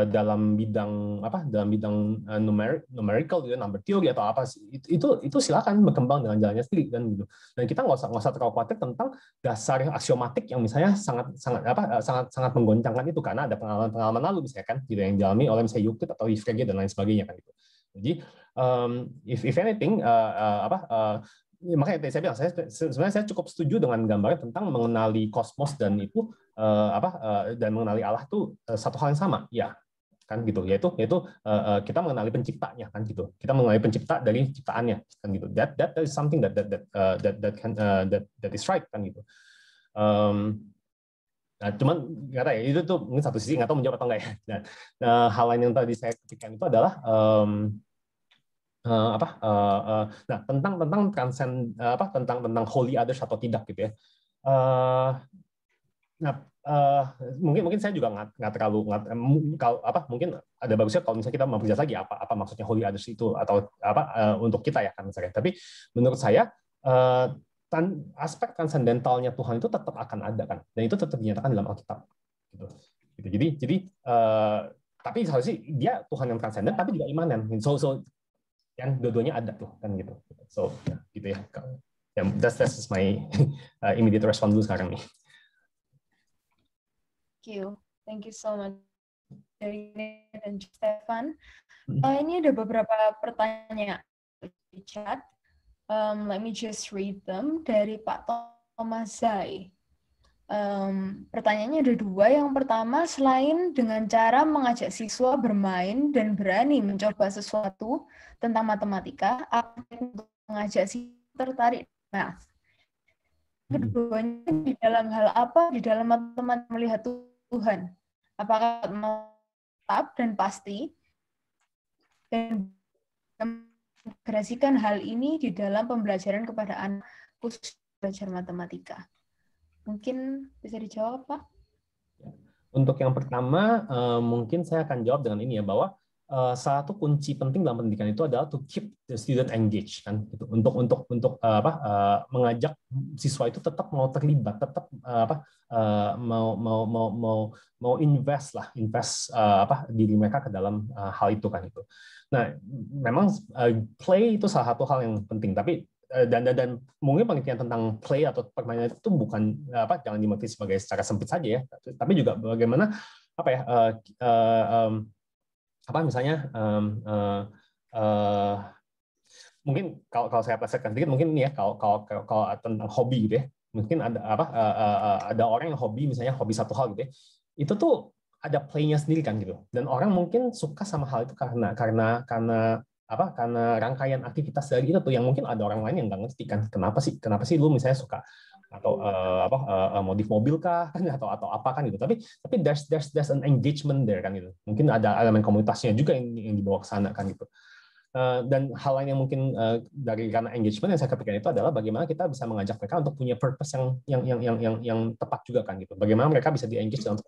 dalam bidang numerical gitu, number theory atau apa itu silakan berkembang dengan jalannya sendiri kan gitu. Dan kita nggak usah terlalu khawatir tentang dasar aksiomatik yang misalnya sangat menggoncangkan itu, karena ada pengalaman lalu misalnya kan gitu yang dialami oleh misalnya Euclid atau Frege dan lain sebagainya kan gitu. Jadi if anything makanya tadi saya bilang sebenarnya saya cukup setuju dengan gambarnya tentang mengenali kosmos dan itu dan mengenali Allah itu satu hal yang sama ya kan gitu, yaitu kita mengenali penciptanya kan gitu, kita mengenali pencipta dari ciptaannya kan gitu, that is something that is right kan gitu. Nah, cuman nggak tahu ya, itu tuh mungkin satu sisi nggak tahu menjawab atau enggak ya. Nah, hal lain yang tadi saya ketikkan itu adalah nah tentang transcend tentang holy others atau tidak gitu ya. Mungkin saya juga nggak terlalu mungkin ada bagusnya kalau misalnya kita memperjelas lagi apa maksudnya holy others itu atau untuk kita ya kan misalnya. Tapi menurut saya aspek transcendentalnya Tuhan itu tetap akan ada kan, dan itu tetap dinyatakan dalam Alkitab gitu. Jadi tapi seharusnya dia Tuhan yang transenden tapi juga imanen. So yang dua-duanya ada tuh kan gitu. So gitu ya. That's my immediate response dulu sekarang nih. Thank you so much dari dan Stefan. Ini ada beberapa pertanyaan di chat. Let me just read them dari Pak Thomas Zai. Pertanyaannya ada dua. Yang pertama, selain dengan cara mengajak siswa bermain dan berani mencoba sesuatu tentang matematika, apa untuk mengajak siswa tertarik math? Keduanya, di dalam hal apa di dalam matematika melihat Tuhan? Apakah tetap dan pasti? Dan mengintegrasikan hal ini di dalam pembelajaran kepada anak khusus belajar matematika. Mungkin bisa dijawab, Pak? Untuk yang pertama, mungkin saya akan jawab dengan ini ya, bahwa salah satu kunci penting dalam pendidikan itu adalah to keep the student engaged kan, gitu. Untuk mengajak siswa itu tetap mau terlibat, tetap mau invest diri mereka ke dalam hal itu kan itu. Nah, memang play itu salah satu hal yang penting, tapi dan mungkin pengertian tentang play atau permainan itu bukan jangan dimengerti sebagai secara sempit saja ya, tapi juga bagaimana misalnya mungkin kalau saya plesetkan sedikit mungkin ini ya, kalau tentang hobi gitu ya, mungkin ada orang yang hobi misalnya hobi satu hal gitu ya, itu tuh ada play-nya sendiri kan gitu, dan orang mungkin suka sama hal itu karena rangkaian aktivitas dari itu tuh yang mungkin ada orang lain yang nggak ngerti kan, kenapa sih lu misalnya suka atau modif mobil kah kan, atau apa kan gitu, tapi there's an engagement there kan gitu, mungkin ada elemen komunitasnya juga yang dibawa ke sana kan gitu. Dan hal lain yang mungkin karena engagement yang saya kepikirkan itu adalah bagaimana kita bisa mengajak mereka untuk punya purpose yang tepat juga kan gitu. Bagaimana mereka bisa di-engage dalam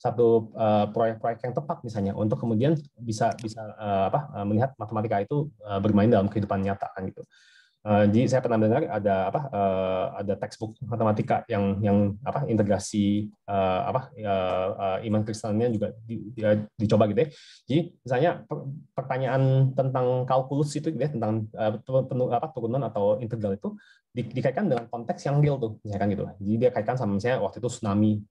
satu proyek-proyek yang tepat misalnya untuk kemudian bisa melihat matematika itu bermain dalam kehidupan nyata kan gitu. Jadi saya pernah dengar ada textbook matematika yang integrasi iman Kristennya juga dicoba gitu ya. Jadi misalnya pertanyaan tentang kalkulus itu gitu ya, tentang turunan atau integral itu dikaitkan dengan konteks yang real tuh misalkan gitu. Jadi dia kaitkan sama misalnya waktu itu tsunami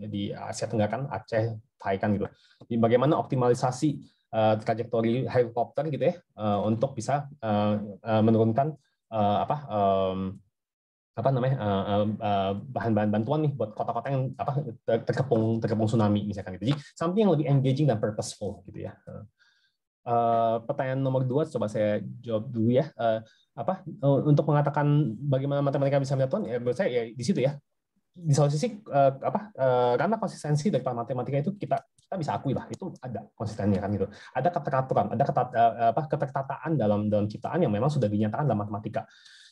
di Asia Tenggara kan, Aceh, Thai kan gitu. Jadi bagaimana optimalisasi trajektori helikopter gitu ya untuk bisa menurunkan bahan-bahan bantuan nih buat kota-kota yang terkepung tsunami misalkan gitu. Jadi something yang lebih engaging dan purposeful gitu ya. Pertanyaan nomor 2 coba saya jawab dulu ya. Untuk mengatakan bagaimana matematika bisa melihat Tuhan, ya menurut saya ya di situ ya. Di satu sisi karena konsistensi dari matematika itu kita bisa akui lah, itu ada konsistensinya kan gitu, ada keteraturan, ada ketertataan dalam ciptaan yang memang sudah dinyatakan dalam matematika,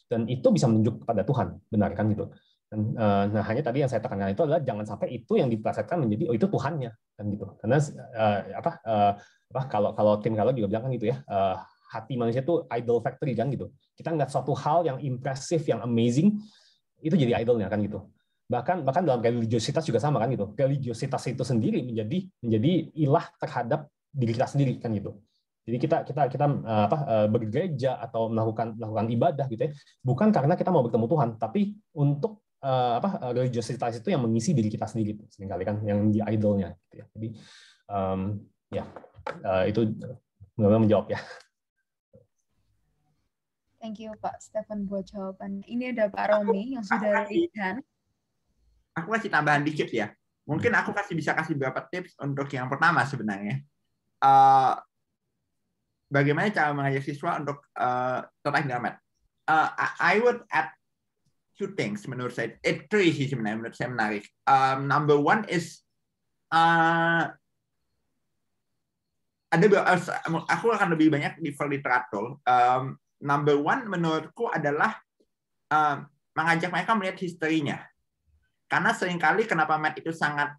dan itu bisa menunjuk kepada Tuhan, benar kan gitu. Nah, hanya tadi yang saya tekankan itu adalah jangan sampai itu yang diplesetkan menjadi itu Tuhannya kan gitu. Karena kalau Tim Keller juga bilang kan gitu ya, hati manusia itu idol factory kan gitu. Kita ngeliat suatu hal yang impresif, yang amazing, itu jadi idolnya kan gitu. Bahkan dalam religiositas juga sama kan gitu. Religiositas itu sendiri menjadi ilah terhadap diri kita sendiri kan gitu. Jadi kita bergereja atau melakukan ibadah gitu ya, bukan karena kita mau bertemu Tuhan, tapi untuk religiositas itu yang mengisi diri kita sendiri seringkali kan, yang di idolnya gitu ya. Jadi itu benar-benar menjawab ya. Thank you Pak Stephen buat jawaban. Ini ada Pak Romi yang sudah raise hand. Aku kasih tambahan dikit ya. Mungkin aku bisa kasih beberapa tips untuk yang pertama sebenarnya. Bagaimana cara mengajak siswa untuk tertarik dengan math. I would add two things menurut saya. Three sih sebenarnya menurut saya menarik. Number one is aku akan lebih banyak di literatur. Number one menurutku adalah mengajak mereka melihat historinya. Karena seringkali kenapa math itu sangat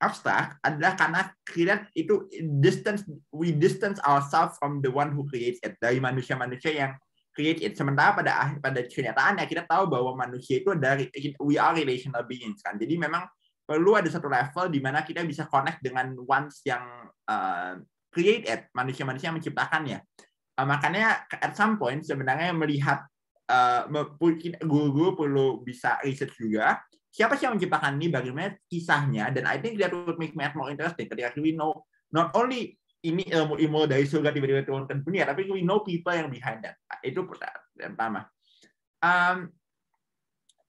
abstrak adalah karena kita itu we distance ourselves from the one who creates it, dari manusia-manusia yang create it. Sementara pada kenyataannya kita tahu bahwa manusia itu we are relational beings kan. Jadi memang perlu ada satu level di mana kita bisa connect dengan ones yang create it, manusia-manusia yang menciptakannya. Makanya at some point sebenarnya melihat guru perlu bisa research juga siapa sih yang menciptakan ini, bagaimana kisahnya, dan I think that would make math more interesting ketika we know not only ini ilmu dari surga tiba-tiba turun ke dunia, tapi we know people yang behind that. Itu pertama.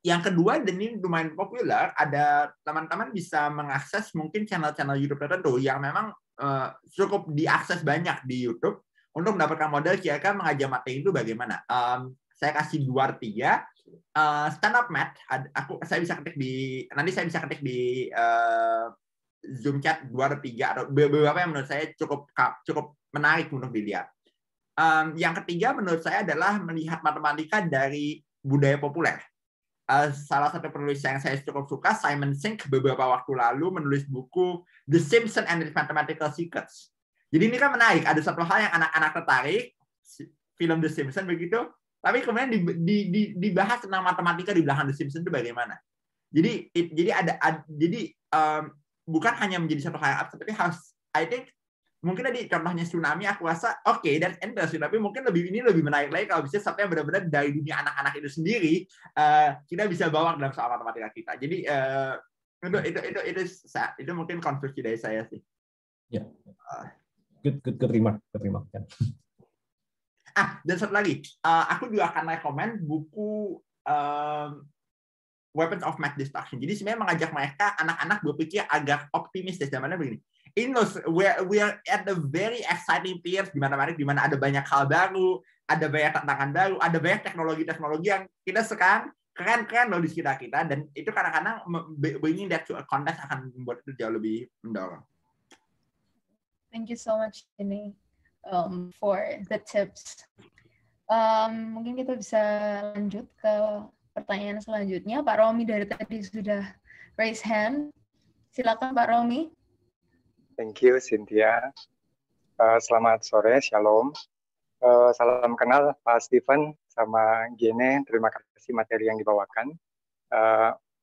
Yang kedua, dan ini lumayan populer, ada teman-teman bisa mengakses mungkin channel-channel YouTube tertentu yang memang cukup diakses banyak di YouTube untuk mendapatkan model kira-kira mengajar materi itu bagaimana. Saya kasih 2-3 stand up math. Nanti saya bisa ketik di Zoom chat 2-3 atau beberapa yang menurut saya cukup menarik untuk dilihat. Yang ketiga menurut saya adalah melihat matematika dari budaya populer. Salah satu penulis yang saya cukup suka, Simon Sink, beberapa waktu lalu menulis buku The Simpsons and Its Mathematical Secrets. Jadi ini kan menarik, ada satu hal yang anak-anak tertarik, film The Simpsons begitu, tapi kemudian dibahas tentang matematika di belakang The Simpsons itu bagaimana. Jadi bukan hanya menjadi satu hal yang abstrak, tapi harus, I think, mungkin tadi contohnya tsunami, aku rasa oke, that's interesting, tapi mungkin ini lebih menarik lagi kalau bisa sampai benar-benar dari dunia anak-anak itu sendiri kita bisa bawa dalam soal matematika kita. Jadi itu mungkin konstruksi dari saya sih. Ya. Keterima. Dan satu lagi, aku juga akan rekomend buku Weapons of Math Destruction. Jadi sebenarnya mengajak mereka anak-anak berpikir agak optimistis. Dan mana begini, we are at the very exciting period di mana ada banyak hal baru, ada banyak tantangan baru, ada banyak teknologi yang kita sekarang keren loh di sekitar kita, dan itu kadang-kadang bringing that to a context akan membuat itu jauh lebih mendorong. Thank you so much, Jenny, for the tips. Mungkin kita bisa lanjut ke pertanyaan selanjutnya. Pak Romi dari tadi sudah raise hand. Silakan Pak Romi. Thank you, Cynthia. Selamat sore, Shalom. Salam kenal Pak Stephen sama Gene. Terima kasih materi yang dibawakan.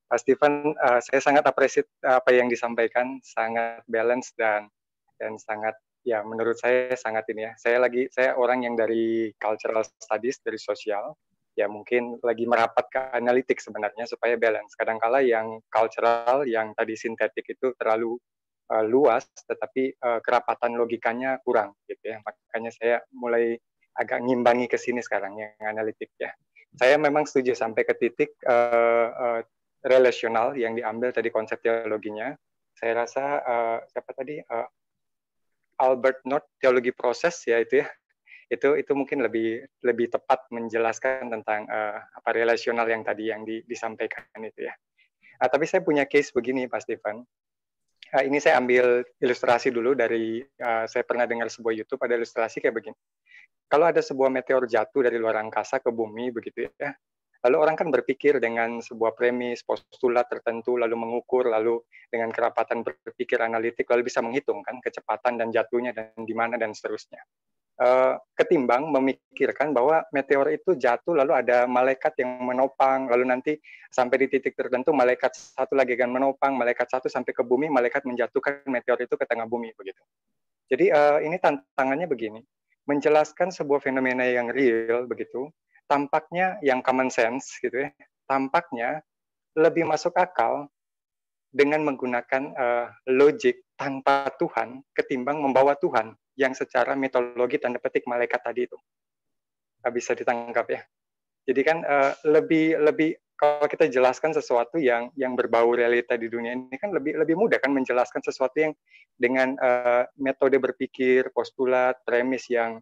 Pak Stephen, saya sangat appreciate apa yang disampaikan, sangat balance dan sangat, ya menurut saya sangat ini ya. Saya orang yang dari cultural studies, dari sosial, ya mungkin lagi merapat ke analitik sebenarnya supaya balance. Kadang-kala yang cultural, yang tadi sintetik itu terlalu luas, tetapi kerapatan logikanya kurang gitu ya. Makanya saya mulai agak ngimbangi ke sini sekarang yang analitik ya. Saya memang setuju sampai ke titik relasional yang diambil tadi konsep teologinya. Saya rasa siapa tadi Albert Noth, teologi proses ya itu ya. Itu mungkin lebih tepat menjelaskan tentang relasional yang tadi yang disampaikan itu ya. Tapi saya punya case begini Pak Stephen. Ini saya ambil ilustrasi dulu dari saya pernah dengar sebuah YouTube, ada ilustrasi kayak begini. Kalau ada sebuah meteor jatuh dari luar angkasa ke bumi begitu ya, Lalu orang kan berpikir dengan sebuah premis, postulat tertentu, lalu mengukur, lalu dengan kerapatan berpikir analitik, lalu bisa menghitung kan kecepatan dan jatuhnya dan di mana dan seterusnya. Ketimbang memikirkan bahwa meteor itu jatuh lalu ada malaikat yang menopang, lalu nanti sampai di titik tertentu malaikat satu lagi akan menopang, malaikat satu sampai ke bumi, malaikat menjatuhkan meteor itu ke tengah bumi begitu. Jadi ini tantangannya begini, menjelaskan sebuah fenomena yang real begitu, tampaknya yang common sense gitu ya, tampaknya lebih masuk akal dengan menggunakan logik tanpa Tuhan ketimbang membawa Tuhan yang secara mitologi tanda petik malaikat tadi itu. Bisa ditangkap ya. Jadi kan lebih kalau kita jelaskan sesuatu yang berbau realita di dunia ini kan lebih mudah kan menjelaskan sesuatu yang dengan metode berpikir, postulat, premis yang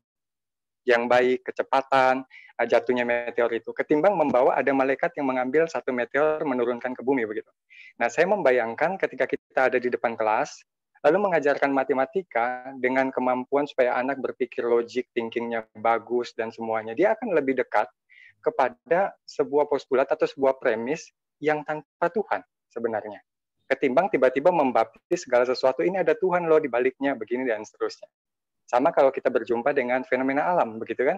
baik, kecepatan, jatuhnya meteor itu, ketimbang membawa ada malaikat yang mengambil satu meteor menurunkan ke bumi begitu. Nah, saya membayangkan ketika kita ada di depan kelas, lalu mengajarkan matematika dengan kemampuan supaya anak berpikir logik, thinkingnya bagus dan semuanya, dia akan lebih dekat kepada sebuah postulat atau sebuah premis yang tanpa Tuhan sebenarnya. Ketimbang tiba-tiba membaptis segala sesuatu, ini ada Tuhan loh di baliknya, begini dan seterusnya. Sama kalau kita berjumpa dengan fenomena alam, begitu kan?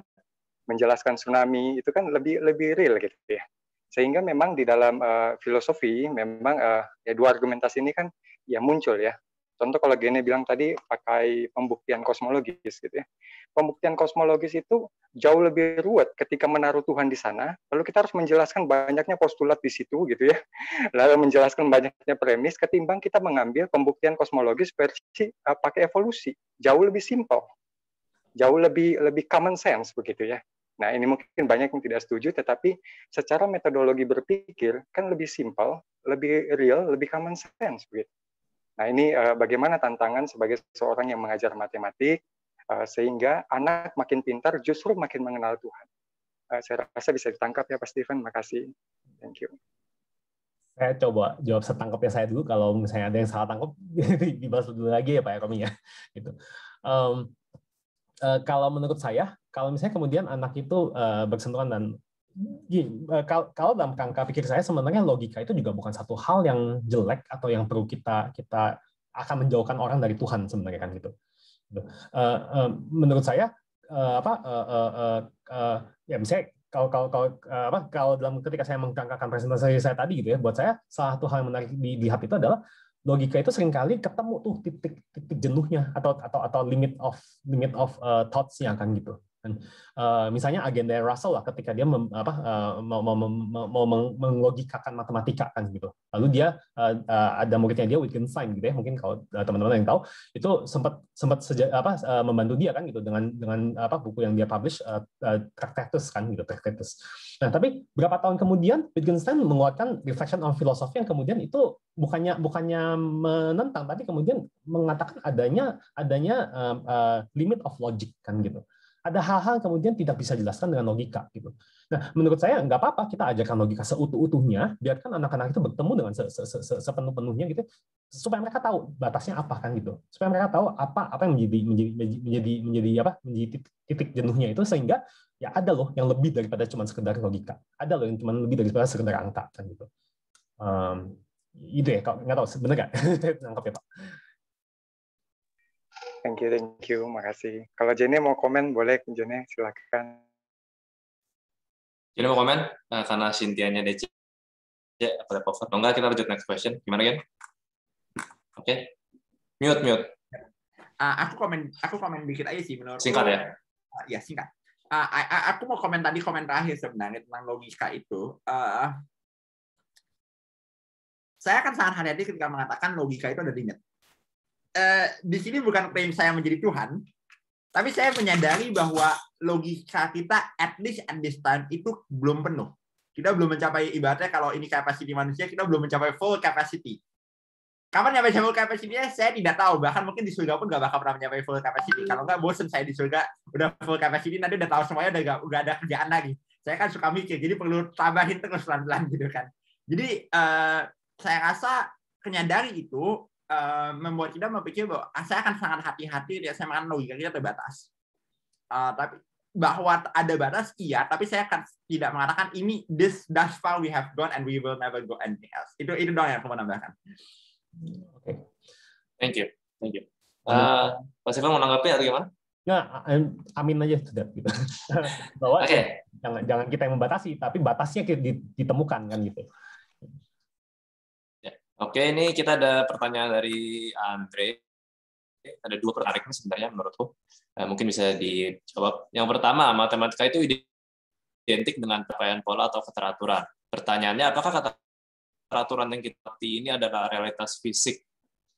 Menjelaskan tsunami, itu kan lebih real gitu ya. Sehingga memang di dalam filosofi, memang ya dua argumentasi ini kan ya muncul ya. Contoh kalau Gene bilang tadi pakai pembuktian kosmologis gitu ya. Pembuktian kosmologis itu jauh lebih ruwet ketika menaruh Tuhan di sana, lalu kita harus menjelaskan banyaknya postulat di situ gitu ya. Lalu menjelaskan banyaknya premis ketimbang kita mengambil pembuktian kosmologis versi pakai evolusi. Jauh lebih simple. Jauh lebih common sense begitu ya. Nah, ini mungkin banyak yang tidak setuju, tetapi secara metodologi berpikir kan lebih simple, lebih real, lebih common sense begitu. Nah, ini bagaimana tantangan sebagai seorang yang mengajar matematik, sehingga anak makin pintar justru makin mengenal Tuhan. Saya rasa bisa ditangkap ya Pak Steven, makasih. Thank you. Saya coba jawab setangkapnya saya dulu, kalau misalnya ada yang salah tangkap, dibahas dulu lagi ya Pak Romi ya. Gitu. Kalau menurut saya, kalau misalnya kemudian anak itu bersentuhan dan kalau dalam kerangka pikir saya sebenarnya logika itu juga bukan satu hal yang jelek atau yang perlu kita akan menjauhkan orang dari Tuhan sebenarnya kan gitu. Menurut saya ya misalnya kalau dalam ketika saya mengangkatkan presentasi saya tadi gitu ya, buat saya salah satu hal yang menarik dilihat itu adalah logika itu seringkali ketemu tuh titik jenuhnya atau limit of thoughts-nya kan gitu. Dan, misalnya agenda Russell lah ketika dia mau melogikakan matematika kan gitu. Lalu dia ada muridnya dia Wittgenstein gitu ya, mungkin kalau teman-teman yang tahu itu sempat membantu dia kan gitu dengan buku yang dia publish Tractatus kan gitu, Tractatus. Nah, tapi berapa tahun kemudian Wittgenstein mengeluarkan Reflection on Philosophy yang kemudian itu bukannya menentang, tapi kemudian mengatakan adanya limit of logic kan gitu. Ada hal-hal kemudian tidak bisa dijelaskan dengan logika gitu. Nah, menurut saya nggak apa-apa kita ajarkan logika seutuh-utuhnya, biarkan anak-anak itu bertemu dengan sepenuh-penuhnya gitu, supaya mereka tahu batasnya apa kan gitu. Supaya mereka tahu apa yang menjadi titik jenuhnya itu, sehingga ya ada loh yang lebih daripada cuma sekedar logika. Ada loh yang cuma lebih daripada sekedar angka kan gitu. Itu ya, nggak tahu benar nggak? Nangkap ya Pak. Thank you, makasih. Kalau Jenny mau komen, boleh Jenny, silakan. Jenny mau komen? Karena Cynthia-nya DC, pada cover. Kalau enggak, kita lanjut next question. Gimana, Gen? Oke. Mute. Aku komen dikit aja sih menurut. Singkat ya? Ya, singkat. Aku mau komen terakhir sebenarnya tentang logika itu. Saya akan sangat hati-hati ketika mengatakan logika itu ada limit. Di sini bukan klaim saya menjadi Tuhan, tapi saya menyadari bahwa logika kita at least at this time itu belum penuh. Kita belum mencapai, ibaratnya kalau ini capacity manusia, kita belum mencapai full capacity. Kapan nyampe full capacity-nya saya tidak tahu, bahkan mungkin di surga pun nggak bakal pernah mencapai full capacity. Kalau nggak bosen saya di surga udah full capacity, nanti udah tahu semuanya, udah ada kerjaan lagi. Saya kan suka mikir, jadi perlu tambahin terus pelan-pelan gitu kan. Jadi saya rasa menyadari itu membuat kita berpikir bahwa saya akan sangat hati-hati, saya makan logika kita terbatas. Tapi bahwa ada batas iya, tapi saya akan tidak mengatakan ini thus far we have gone and we will never go anything else. Itu doang yang aku mau tambahkan. Oke. Thank you. Mas Ivan mau menanggapi atau gimana? Ya, amin aja sudah gitu. Bahwa jangan kita yang membatasi, tapi batasnya ditemukan kan gitu. Ya. Oke, ini kita ada pertanyaan dari Andre. Ada 2 pertanyaan sebenarnya menurutku. Mungkin bisa dijawab. Yang pertama, matematika itu identik dengan capaian pola atau keteraturan. Pertanyaannya, apakah keteraturan yang kita arti ini adalah realitas fisik?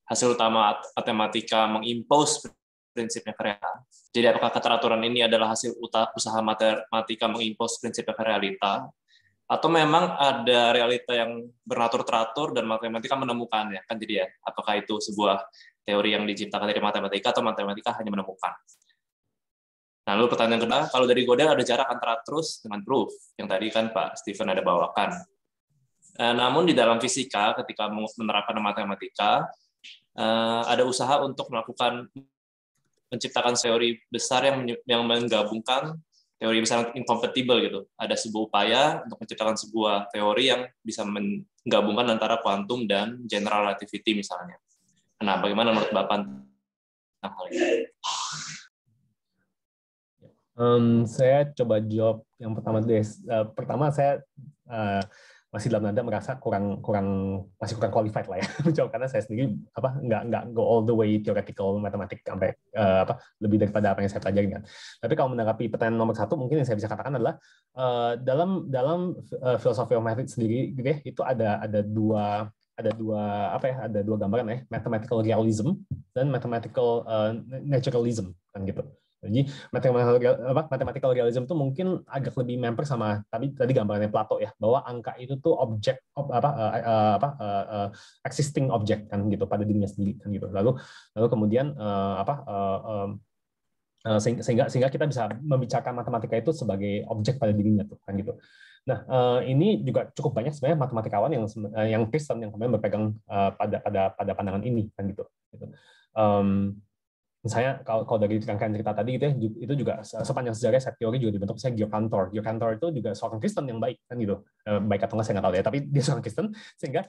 Hasil utama matematika mengimpose prinsipnya ke realita. Jadi apakah keteraturan ini adalah hasil usaha matematika mengimpose prinsipnya ke realita? Atau memang ada realita yang bernatur-teratur dan matematika menemukannya? Kan jadi ya, apakah itu sebuah teori yang diciptakan dari matematika atau matematika hanya menemukan? Nah, lalu pertanyaan kedua, kalau dari Gödel ada jarak antara truth dengan proof, yang tadi kan Pak Steven ada bawakan. Namun di dalam fisika, ketika menerapkan matematika, ada usaha untuk menciptakan teori besar yang menggabungkan teori besar incompatible gitu. Ada sebuah upaya untuk menciptakan sebuah teori yang bisa menggabungkan antara kuantum dan general relativity misalnya. Nah, bagaimana menurut Bapak tentang hal ini? Saya coba jawab yang pertama dulu. Pertama saya masih dalam nada merasa masih kurang qualified lah ya menjawab, karena saya sendiri nggak go all the way theoretical matematik sampai lebih daripada apa yang saya pelajari kan. Tapi kalau menanggapi pertanyaan nomor 1, mungkin yang saya bisa katakan adalah dalam filosofi matematik sendiri gitu ya, itu ada dua gambaran ya, mathematical realism dan mathematical naturalism kan gitu. Jadi mathematical realism itu mungkin agak lebih member sama tadi gambarannya Plato ya, bahwa angka itu tuh objek existing object kan gitu pada dirinya sendiri kan gitu. Lalu kemudian sehingga kita bisa membicarakan matematika itu sebagai objek pada dirinya tuh kan gitu. Nah, ini juga cukup banyak sebenarnya matematikawan yang Kristen yang kemudian berpegang pada pandangan ini kan gitu. Misalnya kalau dari rangkaian cerita tadi gitu ya, itu juga sepanjang sejarah set teori juga dibentuk saya Georg Cantor. Georg Cantor itu juga seorang Kristen yang baik kan gitu. Baik atau enggak saya nggak tahu ya, tapi dia seorang Kristen sehingga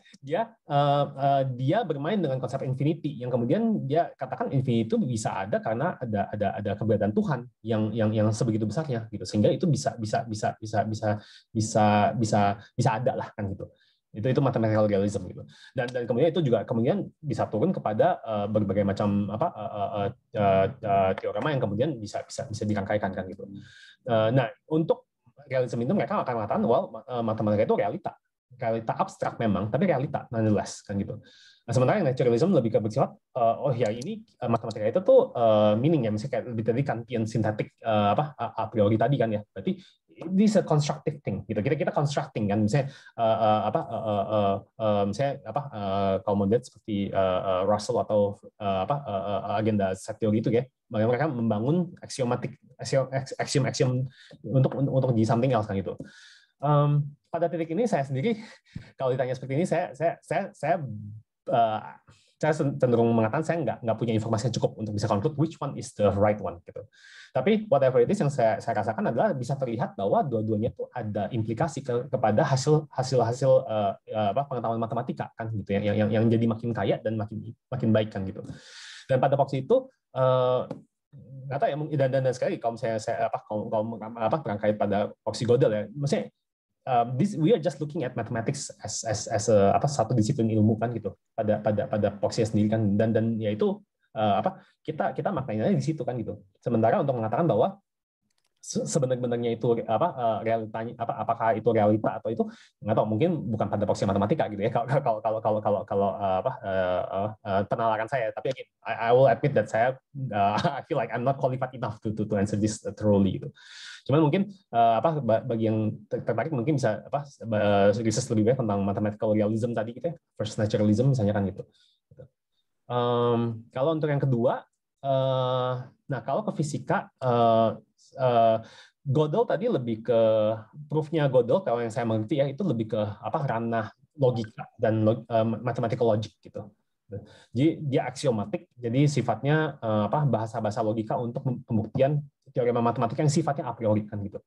dia bermain dengan konsep infinity yang kemudian dia katakan infinity itu bisa ada karena ada keberadaan Tuhan yang sebegitu besarnya gitu. Sehingga itu bisa ada lah kan gitu. Itu mathematical realism gitu. Dan kemudian itu juga kemudian bisa turun kepada berbagai macam teorema yang kemudian bisa dirangkaikan kan gitu. Nah, untuk realism itu mereka akan mengatakan bahwa matematika itu realita abstrak memang, tapi realita nonetheless kan gitu. Nah, sementara yang naturalism lebih ke bersifat ini matematika itu tuh meaning ya, misalnya kayak lebih tadi Kantian sintetik a priori tadi kan ya. Berarti this is a constructive thing gitu. Kita constructing kan, misalnya kalau mau lihat seperti Russell atau agenda set teori itu ya, mereka membangun axiom untuk di something else kan gitu. Pada titik ini saya sendiri kalau ditanya seperti ini saya cenderung mengatakan saya nggak punya informasi yang cukup untuk bisa conclude which one is the right one gitu. Tapi whatever it is yang saya rasakan adalah bisa terlihat bahwa dua-duanya itu ada implikasi kepada hasil pengetahuan matematika kan gitu yang jadi makin kaya dan makin baik kan gitu. Dan pada waktu itu nggak tahu ya, dan sekali kalau saya berangkai pada opsi Gödel ya, maksudnya we are just looking at mathematics as satu disiplin ilmu kan gitu pada porsinya sendiri kan, dan yaitu kita maknanya di situ kan gitu. Sementara untuk mengatakan bahwa sebenarnya itu realitanya apakah itu realita atau itu nggak tahu, mungkin bukan pada porsi matematika gitu ya kalau penalaran saya. Tapi again, I will admit that I feel like I'm not qualified enough to answer this thoroughly gitu. Cuman mungkin bagi yang tertarik mungkin bisa research lebih banyak tentang mathematical realism tadi gitu ya, first naturalism misalnya kan gitu. Kalau untuk yang kedua, nah kalau ke fisika, Gödel tadi lebih ke proof-nya Gödel kalau yang saya mengerti ya, itu lebih ke ranah logika dan mathematical logic gitu. Jadi dia aksiomatik, jadi sifatnya bahasa-bahasa logika untuk pembuktian teorema matematika yang sifatnya a priori kan gitu.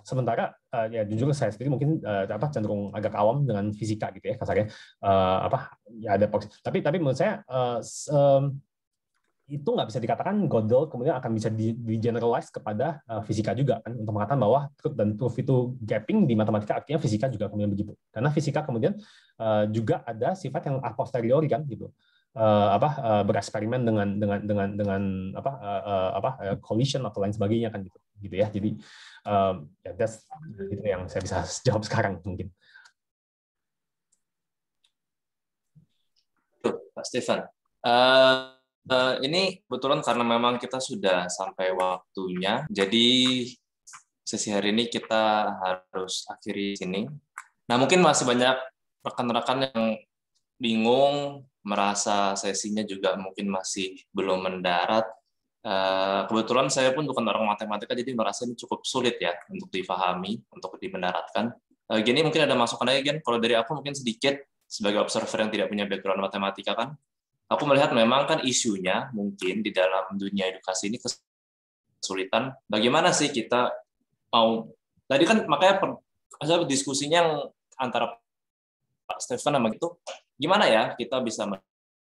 Sementara ya jujur saya sendiri mungkin cenderung agak awam dengan fisika gitu ya kasarnya, ya ada tapi menurut saya itu nggak bisa dikatakan Gödel kemudian akan bisa di generalize kepada fisika juga kan, untuk mengatakan bahwa truth dan proof itu gapping di matematika, artinya fisika juga kemudian begitu, karena fisika kemudian juga ada sifat yang a posteriori kan gitu, bereksperimen dengan collision atau lain sebagainya kan gitu ya. Jadi ya that's itu yang saya bisa jawab sekarang mungkin. Pak Stephen, ini kebetulan karena memang kita sudah sampai waktunya, jadi sesi hari ini kita harus akhiri sini. Nah, mungkin masih banyak rekan-rekan yang bingung, merasa sesinya juga mungkin masih belum mendarat. Kebetulan saya pun bukan orang matematika, jadi merasa ini cukup sulit ya untuk dipahami, untuk dimendaratkan. Gini mungkin ada masukan lagi, Gen. Kalau dari aku mungkin sedikit, sebagai observer yang tidak punya background matematika kan, aku melihat memang kan isunya mungkin di dalam dunia edukasi ini kesulitan. Bagaimana sih kita mau, tadi kan makanya diskusinya yang antara Pak Stephen sama itu, gimana ya kita bisa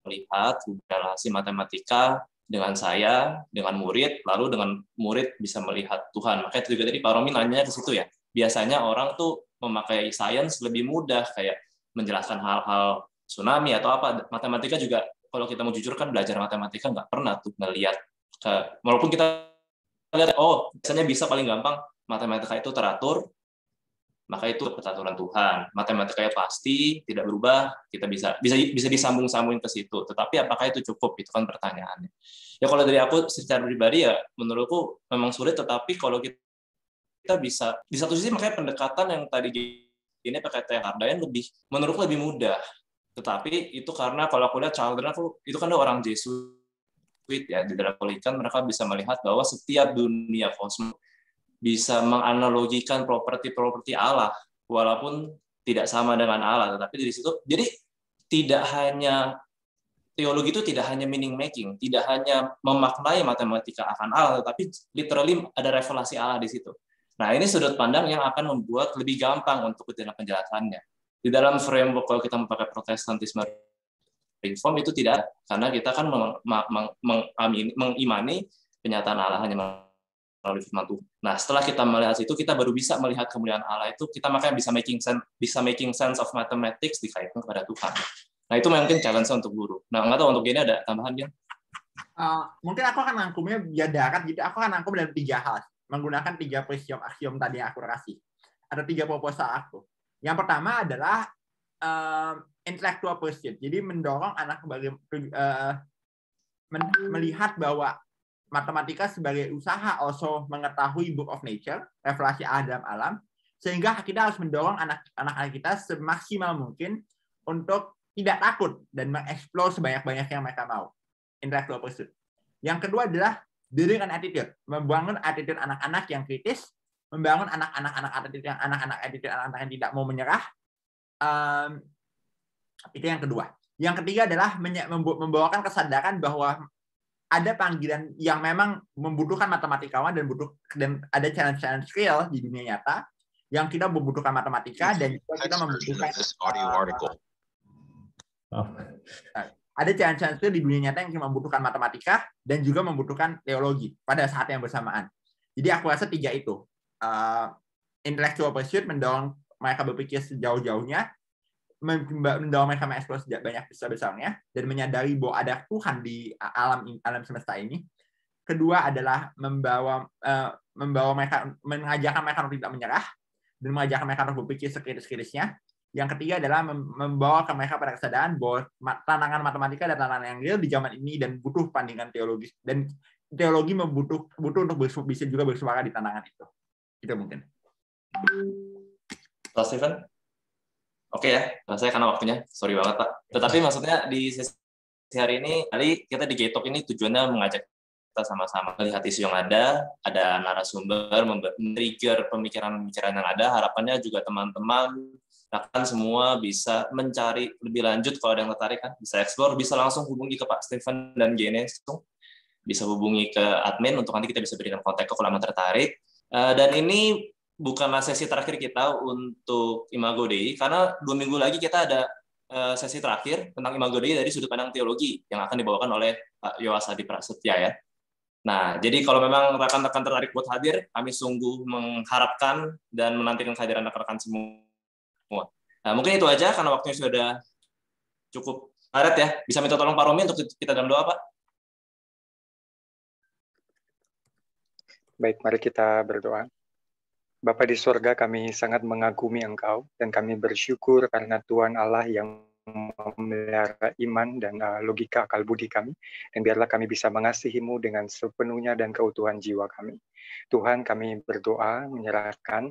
melihat relasi matematika dengan saya, dengan murid, lalu dengan murid bisa melihat Tuhan. Makanya juga tadi Pak Romi nanya ke situ ya, biasanya orang tuh memakai sains lebih mudah, kayak menjelaskan hal-hal tsunami atau apa. Matematika juga, kalau kita mau jujur kan belajar matematika nggak pernah tuh ngelihat, walaupun kita lihat, oh biasanya bisa paling gampang, matematika itu teratur, maka itu peraturan Tuhan. Matematikanya pasti tidak berubah, kita bisa disambung-sambungin ke situ. Tetapi apakah itu cukup? Itu kan pertanyaannya. Ya kalau dari aku secara pribadi ya menurutku memang sulit, tetapi kalau kita bisa di satu sisi, makanya pendekatan yang tadi ini pakai T. Hardayan menurutku lebih mudah. Tetapi itu karena kalau aku lihat Chandra itu kan orang Jesuit ya, di dalam Katolik mereka bisa melihat bahwa setiap dunia kosmos bisa menganalogikan properti Allah, walaupun tidak sama dengan Allah, tetapi dari situ, jadi tidak hanya teologi itu tidak hanya meaning making, tidak hanya memaknai matematika akan Allah, tetapi literally ada revelasi Allah di situ. Nah, ini sudut pandang yang akan membuat lebih gampang untuk dalam penjelasannya. Di dalam framework kalau kita memakai Protestantisme Reform itu tidak, karena kita kan mengimani penyataan Allah hanya melalui firman Tuhan. Nah, setelah kita melihat itu, kita baru bisa melihat kemuliaan Allah itu, kita makanya bisa making sense of mathematics dikaitkan kepada Tuhan. Nah, itu mungkin challenge untuk guru. Nah, nggak tahu untuk ini ada tambahan, Gen? Mungkin aku akan rangkumnya biar darat, jadi aku akan rangkum dalam 3 hal, menggunakan 3 aksiom tadi yang aku kasih. Ada 3 proposal aku. Yang pertama adalah intellectual pursuit, jadi mendorong anak melihat bahwa matematika sebagai usaha also mengetahui book of nature, revelasi Allah dalam alam, sehingga kita harus mendorong anak-anak kita semaksimal mungkin untuk tidak takut dan mengeksplor sebanyak-banyak yang mereka mau. Intellectual pursuit. Yang kedua adalah building an attitude, membangun attitude anak-anak yang kritis, membangun anak-anak attitude anak-anak yang tidak mau menyerah. Itu yang kedua. Yang ketiga adalah membawakan kesadaran bahwa ada panggilan yang memang membutuhkan matematikawan dan ada challenge real di dunia nyata yang kita membutuhkan matematika dan juga kita membutuhkan ada challenge real di dunia nyata yang membutuhkan matematika dan juga membutuhkan teologi pada saat yang bersamaan. Jadi aku rasa 3 itu, intellectual pursuit, mendorong mereka berpikir sejauh-jauhnya, mendorong mereka mengeksplor banyak besar-besarnya, dan menyadari bahwa ada Tuhan di alam semesta ini. Kedua adalah membawa mereka, mengajarkan mereka untuk tidak menyerah, dan mengajarkan mereka untuk berpikir sekritis-kritisnya. Yang ketiga adalah membawa mereka pada kesadaran bahwa tantangan matematika dan tantangan yang real di zaman ini dan butuh pandingan teologis, dan teologi butuh untuk bisa juga bersuara di tantangan itu. Itu mungkin. Pak Stephen? Oke ya, saya karena waktunya, sorry banget Pak. Tetapi maksudnya di sesi hari ini, tadi kita di Gaytalk ini tujuannya mengajak kita sama-sama melihat isu yang ada narasumber, men-trigger pemikiran-pemikiran yang ada. Harapannya juga teman-teman akan semua bisa mencari lebih lanjut, kalau ada yang tertarik kan, bisa explore, bisa langsung hubungi ke Pak Stephen dan Gene. bisa hubungi ke admin untuk nanti kita bisa berikan kontak kalau memang tertarik. Dan ini bukanlah sesi terakhir kita untuk Imago Dei, karena 2 minggu lagi kita ada sesi terakhir tentang Imago Dei dari sudut pandang teologi yang akan dibawakan oleh Pak Yowas Hadi Prasetya ya. Nah, jadi kalau memang rekan-rekan tertarik buat hadir, kami sungguh mengharapkan dan menantikan kehadiran rekan-rekan semua. Nah, mungkin itu aja karena waktunya sudah cukup padat ya. Bisa minta tolong Pak Romi untuk kita dalam doa, Pak. Baik, mari kita berdoa. Bapa di sorga, kami sangat mengagumi Engkau, dan kami bersyukur karena Tuhan Allah yang memelihara iman dan logika akal budi kami, dan biarlah kami bisa mengasihi-Mu dengan sepenuhnya dan keutuhan jiwa kami. Tuhan, kami berdoa menyerahkan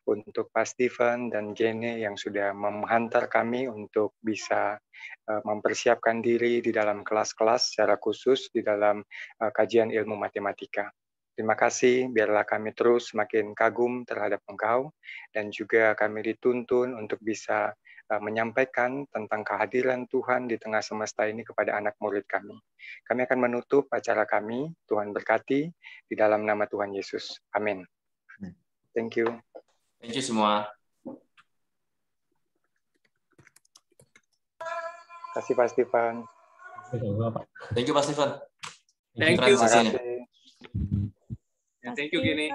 untuk Pak Stephen dan Gene yang sudah menghantar kami untuk bisa mempersiapkan diri di dalam kelas-kelas secara khusus di dalam kajian ilmu matematika. Terima kasih, biarlah kami terus semakin kagum terhadap Engkau, dan juga kami dituntun untuk bisa menyampaikan tentang kehadiran Tuhan di tengah semesta ini kepada anak murid kami. Kami akan menutup acara kami, Tuhan berkati, di dalam nama Tuhan Yesus. Amin. Thank you. Thank you semua. Terima kasih Pak Stephen. Thank you Pak Stephen. Thank you. Terima kasih. Thank you, Gini.